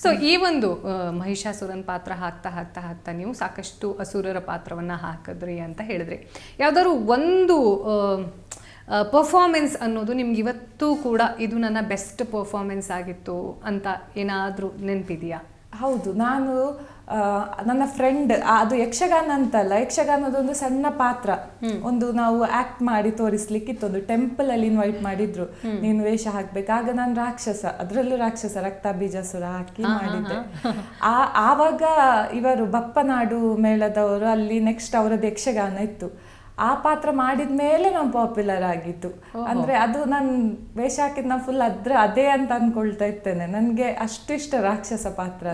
ಸೊ ಈ ಒಂದು ಮಹಿಷಾಸುರನ್ ಪಾತ್ರ ಹಾಕ್ತಾ ಹಾಕ್ತಾ ಹಾಕ್ತಾ ನೀವು ಸಾಕಷ್ಟು ಅಸುರರ ಪಾತ್ರವನ್ನ ಹಾಕಿದ್ರಿ ಅಂತ ಹೇಳಿದ್ರಿ. ಯಾವ್ದಾದ್ರು ಒಂದು ಪರ್ಫಾರ್ಮೆನ್ಸ್ ಅನ್ನೋದು ನಿಮ್ಗೆ ಇವತ್ತು ಕೂಡ ಇದು ನನ್ನ ಬೆಸ್ಟ್ ಪರ್ಫಾರ್ಮೆನ್ಸ್ ಆಗಿತ್ತು ಅಂತ ಏನಾದರೂ ನೆನಪಿದೆಯಾ? ಹೌದು, ನಾನು ನನ್ನ ಫ್ರೆಂಡ್, ಅದು ಯಕ್ಷಗಾನ ಅಂತಲ್ಲ, ಯಕ್ಷಗಾನದೊಂದು ಸಣ್ಣ ಪಾತ್ರ ಒಂದು ನಾವು ಆಕ್ಟ್ ಮಾಡಿ ತೋರಿಸ್ಲಿಕ್ಕಿತ್ತು. ಒಂದು ಟೆಂಪಲ್ ಅಲ್ಲಿ ಇನ್ವೈಟ್ ಮಾಡಿದ್ರು, ನೀನು ವೇಷ ಹಾಕ್ಬೇಕು. ಆಗ ನಾನು ರಾಕ್ಷಸ, ಅದ್ರಲ್ಲೂ ರಾಕ್ಷಸ, ರಕ್ತ ಬೀಜಾಸುರ ಹಾಕಿ ಮಾಡಿದ್ದೆ. ಆವಾಗ ಇವರು ಬಪ್ಪನಾಡು ಮೇಳದವರು ಅಲ್ಲಿ ನೆಕ್ಸ್ಟ್ ಅವರದ್ದು ಯಕ್ಷಗಾನ ಇತ್ತು. ಆ ಪಾತ್ರ ಮಾಡಿದ ಮೇಲೆ ನಾವು ಪಾಪ್ಯುಲರ್ ಆಗಿದ್ದು. ಅಂದ್ರೆ ಅದು ನಾನು ವೇಷ ಹಾಕಿದ್ ನಾವು ಫುಲ್ ಅದೇ ಅಂತ ಅನ್ಕೊಳ್ತಾ ಇರ್ತೇನೆ. ನನ್ಗೆ ಅಷ್ಟು ಇಷ್ಟ ರಾಕ್ಷಸ ಪಾತ್ರ.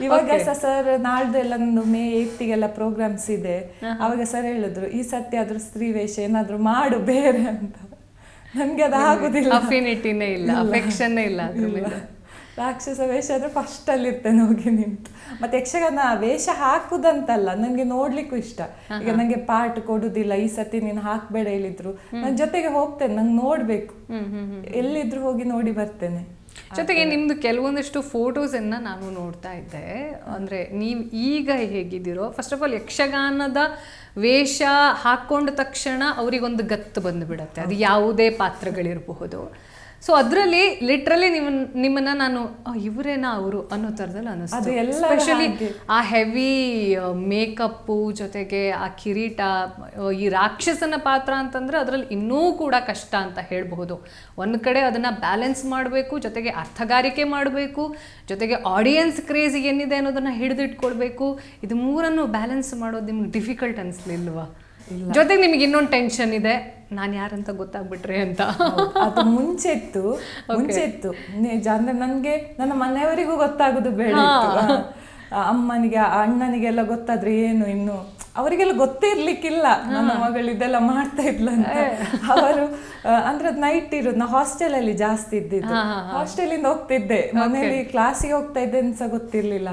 ಇವಾಗ ಸರ್ ನಾಳ್ದು ಎಲ್ಲ May 8ಗೆಲ್ಲ ಪ್ರೋಗ್ರಾಮ್ಸ್ ಇದೆ. ಅವಾಗ ಸರ್ ಹೇಳಿದ್ರು, ಈ ಸತಿ ಆದ್ರೂ ಸ್ತ್ರೀ ವೇಷ ಏನಾದ್ರು ಮಾಡು ಬೇರೆ ಅಂತ. ನನ್ಗೆ ಅದು ಆಗುದಿಲ್ಲ, ಅಫಿನಿಟಿನೇ ಇಲ್ಲ, ಅಫೆಕ್ಷನ್ ಇಲ್ಲ. ರಾಕ್ಷಸ ವೇಷ ಆದ್ರೆ ಫಸ್ಟ್ ಅಲ್ಲಿ ಇರ್ತೇನೆ ಹೋಗಿ ನಿಂತು. ಮತ್ತೆ ಯಕ್ಷಗಾನ ವೇಷ ಹಾಕುದಂತಲ್ಲ, ನಂಗೆ ನೋಡ್ಲಿಕ್ಕೂ ಇಷ್ಟ. ಈಗ ನಂಗೆ ಪಾರ್ಟ್ ಕೊಡುದಿಲ್ಲ, ಈ ಸತಿ ನೀನು ಹಾಕ್ಬೇಡ ಹೇಳಿದ್ರು, ನನ್ ಜೊತೆಗೆ ಹೋಗ್ತೇನೆ, ನಂಗೆ ನೋಡ್ಬೇಕು, ಎಲ್ಲಿದ್ರು ಹೋಗಿ ನೋಡಿ ಬರ್ತೇನೆ. ಜೊತೆಗೆ ನಿಮ್ದು ಕೆಲವೊಂದಿಷ್ಟು ಫೋಟೋಸನ್ನ ನಾನು ನೋಡ್ತಾ ಇದ್ದೆ. ಅಂದ್ರೆ ನೀವು ಈಗ ಹೇಗಿದ್ದೀರೋ, ಫಸ್ಟ್ ಆಫ್ ಆಲ್ ಯಕ್ಷಗಾನದ ವೇಷ ಹಾಕೊಂಡ ತಕ್ಷಣ ಅವರಿಗೊಂದು ಗತ್ತು ಬಂದುಬಿಡತ್ತೆ, ಅದು ಯಾವುದೇ ಪಾತ್ರಗಳಿರಬಹುದು. ಸೊ ಅದರಲ್ಲಿ ಲಿಟ್ರಲಿ ನಿಮ್ಮನ್ನ ನಾನು ಇವರೇನಾ ಅವರು ಅನ್ನೋ ಥರದಲ್ಲಿ ಅನ್ನಿಸ್ತು. ಎಸ್ಪೆಷಲಿ ಆ ಹೆವಿ ಮೇಕಪ್ಪು ಜೊತೆಗೆ ಆ ಕಿರೀಟ, ಈ ರಾಕ್ಷಸನ ಪಾತ್ರ ಅಂತಂದ್ರೆ ಅದರಲ್ಲಿ ಇನ್ನೂ ಕೂಡ ಕಷ್ಟ ಅಂತ ಹೇಳಬಹುದು. ಒಂದು ಕಡೆ ಅದನ್ನ ಬ್ಯಾಲೆನ್ಸ್ ಮಾಡಬೇಕು, ಜೊತೆಗೆ ಅರ್ಥಗಾರಿಕೆ ಮಾಡಬೇಕು, ಜೊತೆಗೆ ಆಡಿಯನ್ಸ್ ಕ್ರೇಜ್ ಏನಿದೆ ಅನ್ನೋದನ್ನ ಹಿಡಿದಿಟ್ಕೊಳ್ಬೇಕು. ಇದು ಮೂರನ್ನು ಬ್ಯಾಲೆನ್ಸ್ ಮಾಡೋದು ನಿಮ್ಗೆ ಡಿಫಿಕಲ್ಟ್ ಅನ್ಸ್ಲಿಲ್ವಾ? ಜೊತೆಗೆ ನಿಮ್ಗೆ ಇನ್ನೊಂದು ಟೆನ್ಷನ್ ಇದೆ, ನಾನು ಯಾರಂತ ಗೊತ್ತಾಗ್ಬಿಟ್ರೆ ಅಂತ. ಅದು ಮುಂಚೆ ಇತ್ತು. ಅಂದ್ರೆ ನನ್ಗೆ ನನ್ನ ಮನೆಯವರಿಗೂ ಗೊತ್ತಾಗೋದು ಬೇಡ, ಅಮ್ಮನಿಗೆ ಅಣ್ಣನಿಗೆಲ್ಲ ಗೊತ್ತಾದ್ರೆ ಏನು, ಇನ್ನು ಅವರಿಗೆಲ್ಲ ಗೊತ್ತೇ ಇರ್ಲಿಕ್ಕಿಲ್ಲ ನನ್ನ ಮಗಳು ಇದೆಲ್ಲ ಮಾಡ್ತಾ ಇದ್ಲಂತ. ಅವರು ಅಂದ್ರೆ ನೈಟ್ ಇರೋದು, ನಾ ಹಾಸ್ಟೆಲ್ ಅಲ್ಲಿ ಜಾಸ್ತಿ ಇದ್ದಿದ್ದು. ಹಾಸ್ಟೆಲಿಂದ ಹೋಗ್ತಿದ್ದೆ, ಮನೇಲಿ ಕ್ಲಾಸಿಗೆ ಹೋಗ್ತಾ ಇದ್ದೆ ಅಂತ ಗೊತ್ತಿರ್ಲಿಲ್ಲ.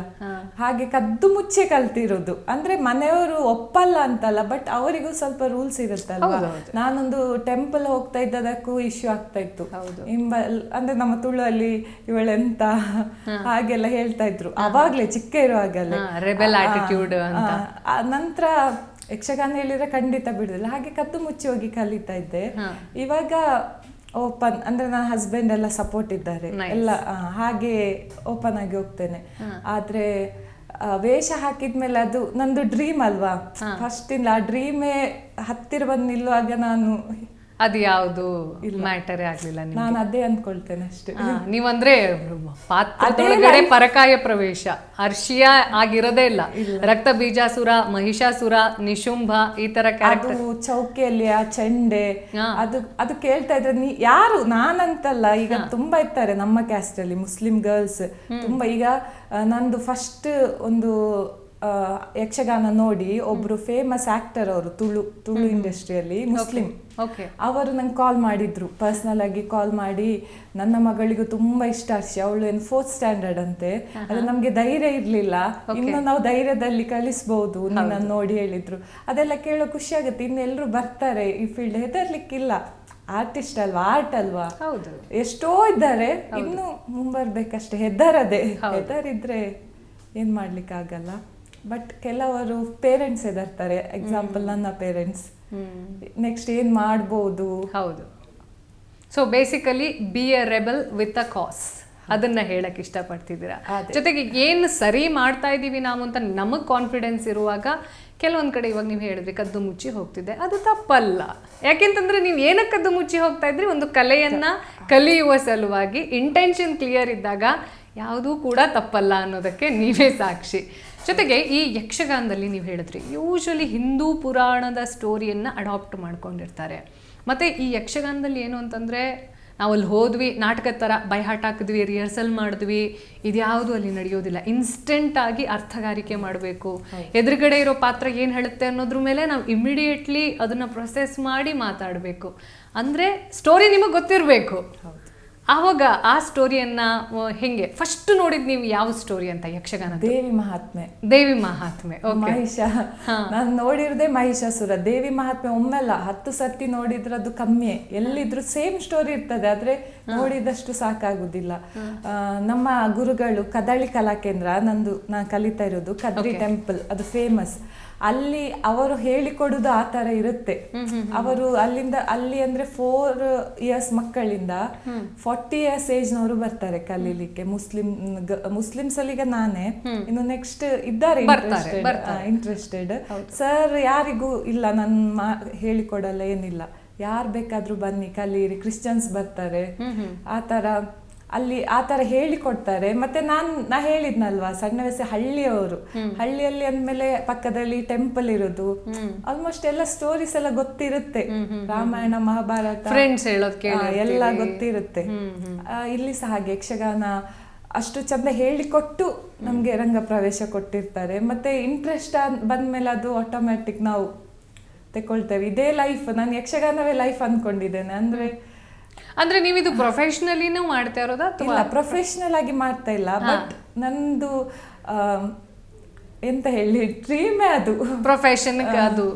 ಹಾಗೆ ಕದ್ದು ಮುಚ್ಚೆ ಕಲ್ತಿರೋದು. ಅಂದ್ರೆ ಮನೆಯವರು ಒಪ್ಪಲ್ಲ ಅಂತಲ್ಲ, ಬಟ್ ಅವರಿಗೂ ಸ್ವಲ್ಪ ರೂಲ್ಸ್ ಇರುತ್ತಲ್ವಾ. ನಾನೊಂದು ಟೆಂಪಲ್ ಹೋಗ್ತಾ ಇದ್ದದಕ್ಕೂ ಇಶ್ಯೂ ಆಗ್ತಾ ಇತ್ತು. ಅಂದ್ರೆ ನಮ್ಮ ತುಳುವಲ್ಲಿ ಇವಳೆಂತ ಹಾಗೆಲ್ಲ ಹೇಳ್ತಾ ಇದ್ರು ಅವಾಗ್ಲೇ, ಚಿಕ್ಕ ಇರುವಾಗಲೇ. ನಂತರ ಯಕ್ಷಗಾನ ಹೇಳಿದ್ರೆ ಖಂಡಿತ ಬಿಡುದಿಲ್ಲ, ಹಾಗೆ ಕದ್ದು ಮುಚ್ಚಿ ಹೋಗಿ ಕಲಿತಾ ಇದ್ದೆ. ಇವಾಗ ಓಪನ್, ಅಂದ್ರೆ ನನ್ನ ಹಸ್ಬೆಂಡ್ ಎಲ್ಲ ಸಪೋರ್ಟ್ ಇದ್ದಾರೆ ಎಲ್ಲ, ಹಾಗೆ ಓಪನ್ ಆಗಿ ಹೋಗ್ತೇನೆ. ಆದ್ರೆ ವೇಷ ಹಾಕಿದ್ಮೇಲೆ ಅದು ನಂದು ಡ್ರೀಮ್ ಅಲ್ವಾ, ಫಸ್ಟ್ ಇಲ್ಲ ಆ ಡ್ರೀಮೇ ಹತ್ತಿರ ಬಂದು ನಿಲ್ಲುವಾಗ ನಾನು ಅದು ಯಾವುದು ಮ್ಯಾಟರೇ ಆಗ್ಲಿಲ್ಲ ನಿಮ್ಗೆ. ನಾನು ಅದೇ ಅನ್ಕೊಳ್ತೇನೆ ಅಷ್ಟೇ. ನೀವಂದ್ರೆ ಪಾತ್ರದೊಳಗಡೆ ಪರಕಾಯ ಪ್ರವೇಶ, ಅರ್ಷಿಯ ಆಗಿರೋದೇ ಇಲ್ಲ. ರಕ್ತ ಬೀಜಾಸುರ, ಮಹಿಷಾಸುರ, ನಿಶುಂಭ ಈ ತರ ಅದು ಚೌಕಿಯಲ್ಲಿ ಆ ಚೆಂಡೆ ಅದು ಕೇಳ್ತಾ ಇದ್ರೆ ಯಾರು ನಾನಂತಲ್ಲ, ಈಗ ತುಂಬಾ ಇರ್ತಾರೆ ನಮ್ಮ ಕ್ಯಾಸ್ಟ್ ಅಲ್ಲಿ ಮುಸ್ಲಿಂ ಗರ್ಲ್ಸ್ ತುಂಬಾ. ಈಗ ನಂದು ಫಸ್ಟ್ ಒಂದು ಯಕ್ಷಗಾನ ನೋಡಿ ಒಬ್ರು ಫೇಮಸ್ ಆಕ್ಟರ್, ಅವರು ತುಳು ಇಂಡಸ್ಟ್ರಿಯಲ್ಲಿ ಮುಸ್ಲಿಂ, ಅವರು ನಂಗೆ ಕಾಲ್ ಮಾಡಿದ್ರು, ಪರ್ಸನಲ್ ಆಗಿ ಕಾಲ್ ಮಾಡಿ, ನನ್ನ ಮಗಳಿಗೂ ತುಂಬಾ ಇಷ್ಟ ಅರ್ಷಿ, ಅವಳು ಏನು 4th ಸ್ಟ್ಯಾಂಡರ್ಡ್ ಅಂತೆ, ಅದು ನಮ್ಗೆ ಧೈರ್ಯ ಇರ್ಲಿಲ್ಲ, ಇನ್ನು ನಾವು ಧೈರ್ಯದಲ್ಲಿ ಕಳಿಸ್ಬಹುದು ನಿನ್ನ ನೋಡಿ ಹೇಳಿದ್ರು. ಅದೆಲ್ಲ ಕೇಳೋ ಖುಷಿ ಆಗುತ್ತೆ. ಇನ್ನೆಲ್ಲರೂ ಬರ್ತಾರೆ ಈ ಫೀಲ್ಡ್, ಹೆದರ್ಲಿಕ್ಕಿಲ್ಲ, ಆರ್ಟಿಸ್ಟ್ ಅಲ್ವಾ, ಆರ್ಟ್ ಅಲ್ವಾ, ಎಷ್ಟೋ ಇದ್ದಾರೆ, ಇನ್ನು ಮುಂಬರ್ಬೇಕಷ್ಟೇ. ಹೆದರಿದ್ರೆ ಏನ್ ಮಾಡ್ಲಿಕ್ಕೆ ಆಗಲ್ಲ. ಬಟ್ ಕೆಲವರು ಪೇರೆಂಟ್ಸ್ ಹೆದರ್ತಾರೆ, ಎಕ್ಸಾಂಪಲ್ ನನ್ನ ಪೇರೆಂಟ್ಸ್, ನೆಕ್ಸ್ಟ್ ಏನ್ ಮಾಡ್ಬೋದು. ಹೌದು. So basically be a rebel with a cause, ಅದನ್ನ ಹೇಳಕ್ ಇಷ್ಟಪಡ್ತಿದ್ದೀರಾ. ಜೊತೆಗೆ ಏನು ಸರಿ ಮಾಡ್ತಾ ಇದೀವಿ ನಾವು ಅಂತ ನಮಗ್ ಕಾನ್ಫಿಡೆನ್ಸ್ ಇರುವಾಗ ಕೆಲವೊಂದ್ ಕಡೆ ಇವಾಗ ನೀವು ಹೇಳಿದ್ರಿ ಕದ್ದು ಮುಚ್ಚಿ ಹೋಗ್ತಿದೆ, ಅದು ತಪ್ಪಲ್ಲ. ಯಾಕೆಂತಂದ್ರೆ ನೀವು ಏನಕ್ಕೆ ಕದ್ದು ಮುಚ್ಚಿ ಹೋಗ್ತಾ ಇದ್ರಿ, ಒಂದು ಕಲೆಯನ್ನ ಕಲಿಯುವ ಸಲುವಾಗಿ ಇಂಟೆನ್ಷನ್ ಕ್ಲಿಯರ್ ಇದ್ದಾಗ ಯಾವುದೂ ಕೂಡ ತಪ್ಪಲ್ಲ ಅನ್ನೋದಕ್ಕೆ ನೀವೇ ಸಾಕ್ಷಿ. ಜೊತೆಗೆ ಈ ಯಕ್ಷಗಾನದಲ್ಲಿ ನೀವು ಹೇಳಿದ್ರಿ ಯೂಶಲಿ ಹಿಂದೂ ಪುರಾಣದ ಸ್ಟೋರಿಯನ್ನು ಅಡಾಪ್ಟ್ ಮಾಡ್ಕೊಂಡಿರ್ತಾರೆ. ಮತ್ತು ಈ ಯಕ್ಷಗಾನದಲ್ಲಿ ಏನು ಅಂತಂದರೆ, ನಾವು ಅಲ್ಲಿ ಹೋದ್ವಿ, ನಾಟಕದ ಥರ ಬೈಹಾಟ್ ಹಾಕಿದ್ವಿ, ರಿಹರ್ಸಲ್ ಮಾಡಿದ್ವಿ, ಇದ್ಯಾವುದು ಅಲ್ಲಿ ನಡೆಯೋದಿಲ್ಲ. ಇನ್ಸ್ಟೆಂಟಾಗಿ ಅರ್ಥಗಾರಿಕೆ ಮಾಡಬೇಕು, ಎದುರುಗಡೆ ಇರೋ ಪಾತ್ರ ಏನು ಹೇಳುತ್ತೆ ಅನ್ನೋದ್ರ ಮೇಲೆ ನಾವು ಇಮಿಡಿಯೇಟ್ಲಿ ಅದನ್ನು ಪ್ರೊಸೆಸ್ ಮಾಡಿ ಮಾತಾಡಬೇಕು. ಅಂದರೆ ಸ್ಟೋರಿ ನಿಮಗೆ ಗೊತ್ತಿರಬೇಕು. ಆವಾಗ ಆ ಸ್ಟೋರಿಯನ್ನ ಹೆಂಗೆ ಫಸ್ಟ್ ನೋಡಿದ್ ನೀವು, ಯಾವ ಸ್ಟೋರಿ ಅಂತ ಯಕ್ಷಗಾನ? ದೇವಿ ಮಹಾತ್ಮೆ. ಮಹಿಷ ನಾನು ನೋಡಿರೋದೇ ಮಹಿಷಾಸುರ. ದೇವಿ ಮಹಾತ್ಮೆ ಒಮ್ಮೆಲ್ಲ 10 ಸರ್ತಿ ನೋಡಿದ್ರೆ ಅದು ಕಮ್ಮಿ, ಎಲ್ಲಿದ್ರು ಸೇಮ್ ಸ್ಟೋರಿ ಇರ್ತದೆ, ಆದ್ರೆ ನೋಡಿದಷ್ಟು ಸಾಕಾಗುದಿಲ್ಲ. ನಮ್ಮ ಗುರುಗಳು ಕದಳಿ ಕಲಾಕೇಂದ್ರ, ನಾನು ಕಲಿತಾ ಇರೋದು ಕದ್ರಿ ಟೆಂಪಲ್, ಅದು ಫೇಮಸ್. ಅಲ್ಲಿ ಅವರು ಹೇಳಿಕೊಡುದು ಆ ತರ ಇರುತ್ತೆ. ಅವರು ಅಲ್ಲಿ ಅಂದ್ರೆ 4 years ಮಕ್ಕಳಿಂದ 40 years ಏಜ್ನವರು ಬರ್ತಾರೆ ಕಲೀಲಿಕ್ಕೆ. ಮುಸ್ಲಿಮ್ಸ್ ಅಲ್ಲಿ ಈಗ ನಾನೇ, ಇನ್ನು ನೆಕ್ಸ್ಟ್ ಇದ್ದಾರೆ ಇಂಟ್ರೆಸ್ಟೆಡ್. ಸರ್ ಯಾರಿಗೂ ಇಲ್ಲ, ನಾನು ಹೇಳಿಕೊಡಲ್ಲ, ಏನಿಲ್ಲ, ಯಾರು ಬೇಕಾದ್ರೂ ಬನ್ನಿ ಕಲೀರಿ, ಕ್ರಿಶ್ಚಿಯನ್ಸ್ ಬರ್ತಾರೆ, ಅಲ್ಲಿ ಆ ತರ ಹೇಳಿಕೊಡ್ತಾರೆ. ಮತ್ತೆ ನಾ ಹೇಳಿದ್ನಲ್ವಾ, ಸಣ್ಣ ವಯಸ್ಸು ಹಳ್ಳಿಯಲ್ಲಿ ಅಂದ್ಮೇಲೆ ಪಕ್ಕದಲ್ಲಿ ಟೆಂಪಲ್ ಇರೋದು, ಆಲ್ಮೋಸ್ಟ್ ಎಲ್ಲ ಸ್ಟೋರೀಸ್ ಎಲ್ಲ ಗೊತ್ತಿರುತ್ತೆ, ರಾಮಾಯಣ ಮಹಾಭಾರತ ಫ್ರೆಂಡ್ಸ್ ಹೇಳೋದು ಎಲ್ಲ ಗೊತ್ತಿರುತ್ತೆ. ಇಲ್ಲಿ ಸಹ ಹಾಗೆ ಯಕ್ಷಗಾನ ಅಷ್ಟು ಚಂದ ಹೇಳಿಕೊಟ್ಟು ನಮ್ಗೆ ರಂಗ ಪ್ರವೇಶ ಕೊಟ್ಟಿರ್ತಾರೆ. ಮತ್ತೆ ಇಂಟ್ರೆಸ್ಟ್ ಬಂದ್ಮೇಲೆ ಅದು ಆಟೋಮ್ಯಾಟಿಕ್ ನಾವು ತಗೊಳ್ತೇವೆ. ಇದೇ ಲೈಫ್, ನಾನು ಯಕ್ಷಗಾನವೇ ಲೈಫ್ ಅನ್ಕೊಂಡಿದ್ದೇನೆ. ಅಂದ್ರೆ ನೀವಿದು ಪ್ರೊಫೆಷನಲಿನೂ ಮಾಡ್ತಾ ಇರೋದಾ? ಇಲ್ಲ, ಪ್ರೊಫೆಷನಲ್ ಆಗಿ ಮಾಡ್ತಾ ಇಲ್ಲ. ಬಟ್ ನಂದು ಎಂತ ಹೇಳಿ, ಡ್ರೀಮೇ ಅದು. ಪ್ರೊಫೆಷನ್ ಅದು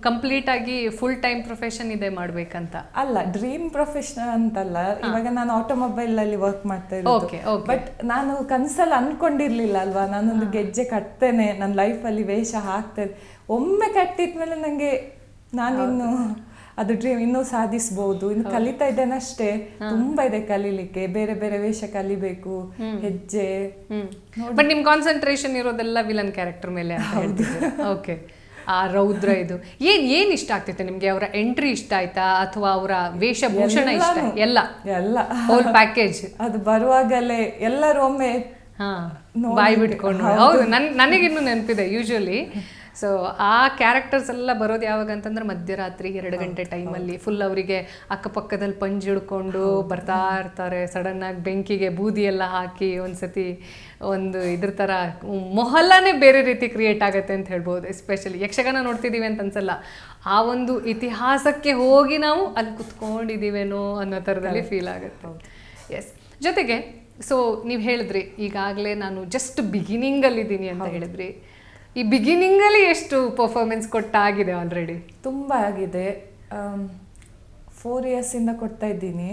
ಕಂಪ್ಲೀಟ್ ಆಗಿ ಫುಲ್ ಟೈಮ್ ಪ್ರೊಫೆಷನ್ ಇದೆ ಮಾಡ್ಬೇಕಂತ ಅಲ್ಲ, ಡ್ರೀಮ್ ಪ್ರೊಫೆಷನ್ ಅಂತಲ್ಲ. ಇವಾಗ ನಾನು ಆಟೋಮೊಬೈಲ್ ಅಲ್ಲಿ ವರ್ಕ್ ಮಾಡ್ತಾ ಇರೋದು. ಬಟ್ ನಾನು ಕನ್ಸಲ್ಲಿ ಅನ್ಕೊಂಡಿರ್ಲಿಲ್ಲ ಅಲ್ವಾ, ನಾನೊಂದು ಗೆಜ್ಜೆ ಕಟ್ತೇನೆ, ನನ್ನ ಲೈಫಲ್ಲಿ ವೇಷ ಹಾಕ್ತೇನೆ. ಒಮ್ಮೆ ಕಟ್ಟಿದ್ಮೇಲೆ ನಂಗೆ ನಾನಿನ್ನು ಅದು ಡ್ರೀಮ್ ಇನ್ನೂ ಸಾಧಿಸಬಹುದು. ಇನ್ನು ಕಲಿತಾ ಇದ್ದೇನೆ ಅಷ್ಟೇ, ತುಂಬಾ ಇದೆ ಕಲೀಲಿಕ್ಕೆ, ಬೇರೆ ಬೇರೆ ವೇಷ ಕಲಿಬೇಕು, ಹೆಜ್ಜೆ. ಬಟ್ ನಿಮ್ ಕಾನ್ಸಂಟ್ರೇಷನ್ ಇರೋದೆಲ್ಲ ವಿಲನ್ ಕ್ಯಾರೆಕ್ಟರ್ ಮೇಲೆ. ಓಕೆ. ಆ ರೌದ್ರ ಇದು ಏನ್ ಇಷ್ಟ ಆಗ್ತೈತೆ ನಿಮ್ಗೆ? ಅವರ ಎಂಟ್ರಿ ಇಷ್ಟ ಆಯ್ತಾ, ಅಥವಾ ಅವರ ವೇಷಭೂಷಣ ಇಷ್ಟ? ಎಲ್ಲ ಹೋಲ್ ಪ್ಯಾಕೇಜ್. ಅದು ಬರುವಾಗಲೇ ಎಲ್ಲರೂ ಒಮ್ಮೆ ಬಾಯಿ ಬಿಟ್ಕೊಂಡು. ಹೌದು, ನನಗಿನ್ನೂ ನೆನಪಿದೆ. ಯೂಶಲಿ ಸೊ ಆ ಕ್ಯಾರೆಕ್ಟರ್ಸ್ ಎಲ್ಲ ಬರೋದು ಯಾವಾಗ ಅಂತಂದ್ರೆ ಮಧ್ಯರಾತ್ರಿ 2 ಗಂಟೆ ಟೈಮಲ್ಲಿ ಫುಲ್ ಅವರಿಗೆ ಅಕ್ಕಪಕ್ಕದಲ್ಲಿ ಪಂಜ್ ಹಿಡ್ಕೊಂಡು ಬರ್ತಾ ಇರ್ತಾರೆ. ಸಡನ್ ಆಗಿ ಬೆಂಕಿಗೆ ಬೂದಿ ಎಲ್ಲ ಹಾಕಿ ಒಂದ್ಸತಿ ಒಂದು ಇದ್ರ ಥರ ಮೊಹಲ್ಲಾನೇ ಬೇರೆ ರೀತಿ ಕ್ರಿಯೇಟ್ ಆಗುತ್ತೆ ಅಂತ ಹೇಳ್ಬೋದು. ಎಸ್ಪೆಷಲಿ ಯಕ್ಷಗಾನ ನೋಡ್ತಿದ್ದೀವಿ ಅಂತ ಅನ್ಸಲ್ಲ, ಆ ಒಂದು ಇತಿಹಾಸಕ್ಕೆ ಹೋಗಿ ನಾವು ಅಲ್ಲಿ ಕುತ್ಕೊಂಡಿದ್ದೀವೇನೋ ಅನ್ನೋ ಥರದಲ್ಲಿ ಫೀಲ್ ಆಗುತ್ತೆ. ಎಸ್. ಜೊತೆಗೆ ಸೊ ನೀವು ಹೇಳಿದ್ರಿ ಈಗಾಗಲೇ ನಾನು ಜಸ್ಟ್ ಬಿಗಿನಿಂಗಲ್ಲಿದ್ದೀನಿ ಅಂತ ಹೇಳಿದ್ರಿ. ಈ ಬಿಗಿನಿಂಗಲ್ಲಿ ಎಷ್ಟು ಪರ್ಫಾರ್ಮೆನ್ಸ್ ಕೊಟ್ಟಾಗಿದೆ ಆಲ್ರೆಡಿ? ತುಂಬ ಆಗಿದೆ. 4 years ಇಂದ ಕೊಡ್ತಾ ಇದ್ದೀನಿ.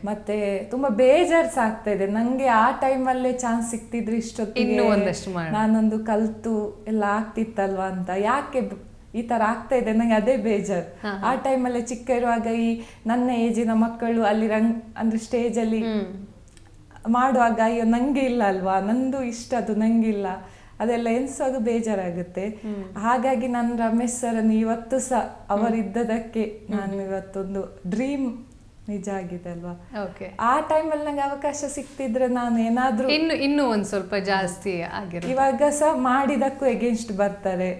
ಮತ್ತೆ ತುಂಬಾ ಬೇಜಾರ್ಸ್ ಆಗ್ತಾ ಇದೆ ನಂಗೆ. ಆ ಟೈಮಲ್ಲೇ ಚಾನ್ಸ್ ಸಿಕ್ತಿದ್ರೆ ಇಷ್ಟೊತ್ತಿಗೆ ನಾನೊಂದು ಕಲ್ತು ಎಲ್ಲ ಆಗ್ತಿತ್ತಲ್ವಾ ಅಂತ. ಯಾಕೆ ಈ ತರ ಆಗ್ತಾ ಇದೆ ನಂಗೆ, ಅದೇ ಬೇಜಾರು. ಆ ಟೈಮಲ್ಲೇ ಚಿಕ್ಕ ಇರುವಾಗ ಈ ನನ್ನ ಏಜಿನ ಮಕ್ಕಳು ಅಲ್ಲಿ ಅಂದ್ರೆ ಸ್ಟೇಜ್ ಅಲ್ಲಿ ಮಾಡುವಾಗ ಅಯ್ಯೋ ನಂಗೆ ಇಲ್ಲ ಅಲ್ವಾ, ನಂದು ಇಷ್ಟ ಅದು ನಂಗಿಲ್ಲ ಅದೆಲ್ಲ ಎನ್ಸುವಾಗ ಬೇಜಾರಾಗುತ್ತೆ. ಹಾಗಾಗಿ ನಾನು ರಮೇಶ್ ಸರ್ನ್ನು ಇವತ್ತು ಸಹ ಅವರಿದ್ದದಕ್ಕೆ ನಾನು ಇವತ್ತೊಂದು ಡ್ರೀಮ್ ನಿಜ ಆಗಿದೆ ಅಲ್ವಾ. ಆ ಟೈಮಲ್ಲಿ ನಂಗೆ ಅವಕಾಶ ಸಿಕ್ತಿದ್ರೆ ನಾನು ಏನಾದ್ರೂ ಇನ್ನು ಒಂದ್ ಸ್ವಲ್ಪ ಜಾಸ್ತಿ ಆಗಿರೋ. ಇವಾಗ ಸಹ ಮಾಡಿದಕ್ಕೂ ಎಗೇನ್ಸ್ಟ್ ಬರ್ತಾರೆ,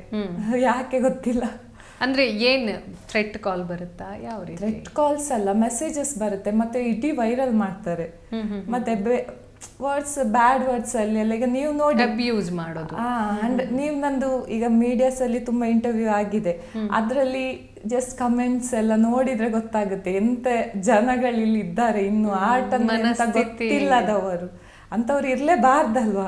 ಯಾಕೆ ಗೊತ್ತಿಲ್ಲ. ಅಂದ್ರೆ ಏನ್ ಥ್ರೆಟ್ ಕಾಲ್ ಬರುತ್ತಾ? ಯಾವ ರೀತಿ? ಥ್ರೆಟ್ ಕಾಲ್ಸ್ ಅಲ್ಲ, ಮೆಸೇಜಸ್ ಬರುತ್ತೆ, ಮತ್ತೆ ಇಡೀ ವೈರಲ್ ಮಾಡ್ತಾರೆ. ಮತ್ತೆ ವರ್ಡ್ಸ್, ಬ್ಯಾಡ್ ವರ್ಡ್ಸ್ ಅಲ್ಲಿ ಎಲ್ಲ ಈಗ ನೀವು ನೋಡಿ ಅಬ್ಯೂಸ್ ಮಾಡೋದು. ನೀವು ನಂದು ಈಗ ಮೀಡಿಯಾಸ್ ಅಲ್ಲಿ ತುಂಬಾ ಇಂಟರ್ವ್ಯೂ ಆಗಿದೆ, ಅದ್ರಲ್ಲಿ ಜಸ್ಟ್ ಕಮೆಂಟ್ಸ್ ಎಲ್ಲ ನೋಡಿದ್ರೆ ಗೊತ್ತಾಗುತ್ತೆ ಎಂತ ಜನಗಳು ಇಲ್ಲಿ ಇದ್ದಾರೆ, ಇನ್ನು ಆರ್ಟ್ ಅಂತ ಗೊತ್ತಿಲ್ಲದವರು ಅಂತವ್ರು ಇರ್ಲೇಬಾರ್ದಲ್ವಾ.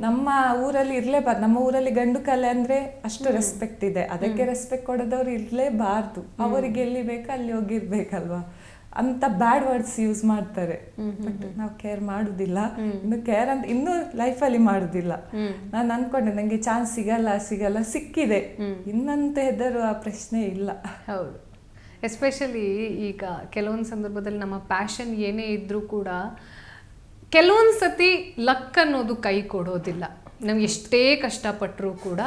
ನಮ್ಮ ಊರಲ್ಲಿ ಇರ್ಲೇಬಾರ್ದು. ನಮ್ಮ ಊರಲ್ಲಿ ಗಂಡು ಕಲೆ ಅಂದ್ರೆ ಅಷ್ಟು ರೆಸ್ಪೆಕ್ಟ್ ಇದೆ, ಅದಕ್ಕೆ ರೆಸ್ಪೆಕ್ಟ್ ಕೊಡೋದವ್ರು ಇರ್ಲೇಬಾರ್ದು. ಅವರಿಗೆ ಎಲ್ಲಿ ಬೇಕು ಅಲ್ಲಿ ಹೋಗಿರ್ಬೇಕಲ್ವಾ ಅಂತ ಬ್ಯಾಡ್ ವರ್ಡ್ಸ್ ಯೂಸ್ ಮಾಡ್ತಾರೆ. ಬಟ್ ನಾವು ಕೇರ್ ಮಾಡುದಿಲ್ಲ, ಇನ್ನು ಕೇರ್ ಅಂತ ಇನ್ನೂ ಲೈಫಲ್ಲಿ ಮಾಡುದಿಲ್ಲ. ನಾನು ಅನ್ಕೊಂಡೆ ನಂಗೆ ಚಾನ್ಸ್ ಸಿಗಲ್ಲ, ಸಿಕ್ಕಿದೆ, ಇನ್ನಂತ ಹೆದರುವ ಪ್ರಶ್ನೆ ಇಲ್ಲ. ಹೌದು, ಎಸ್ಪೆಷಲಿ ಈಗ ಕೆಲವೊಂದು ಸಂದರ್ಭದಲ್ಲಿ ನಮ್ಮ ಪ್ಯಾಷನ್ ಏನೇ ಇದ್ರೂ ಕೂಡ ಕೆಲವೊಂದು ಸತಿ ಲಕ್ ಅನ್ನೋದು ಕೈ ಕೊಡೋದಿಲ್ಲ. ನಾವು ಎಷ್ಟೇ ಕಷ್ಟಪಟ್ಟರೂ ಕೂಡ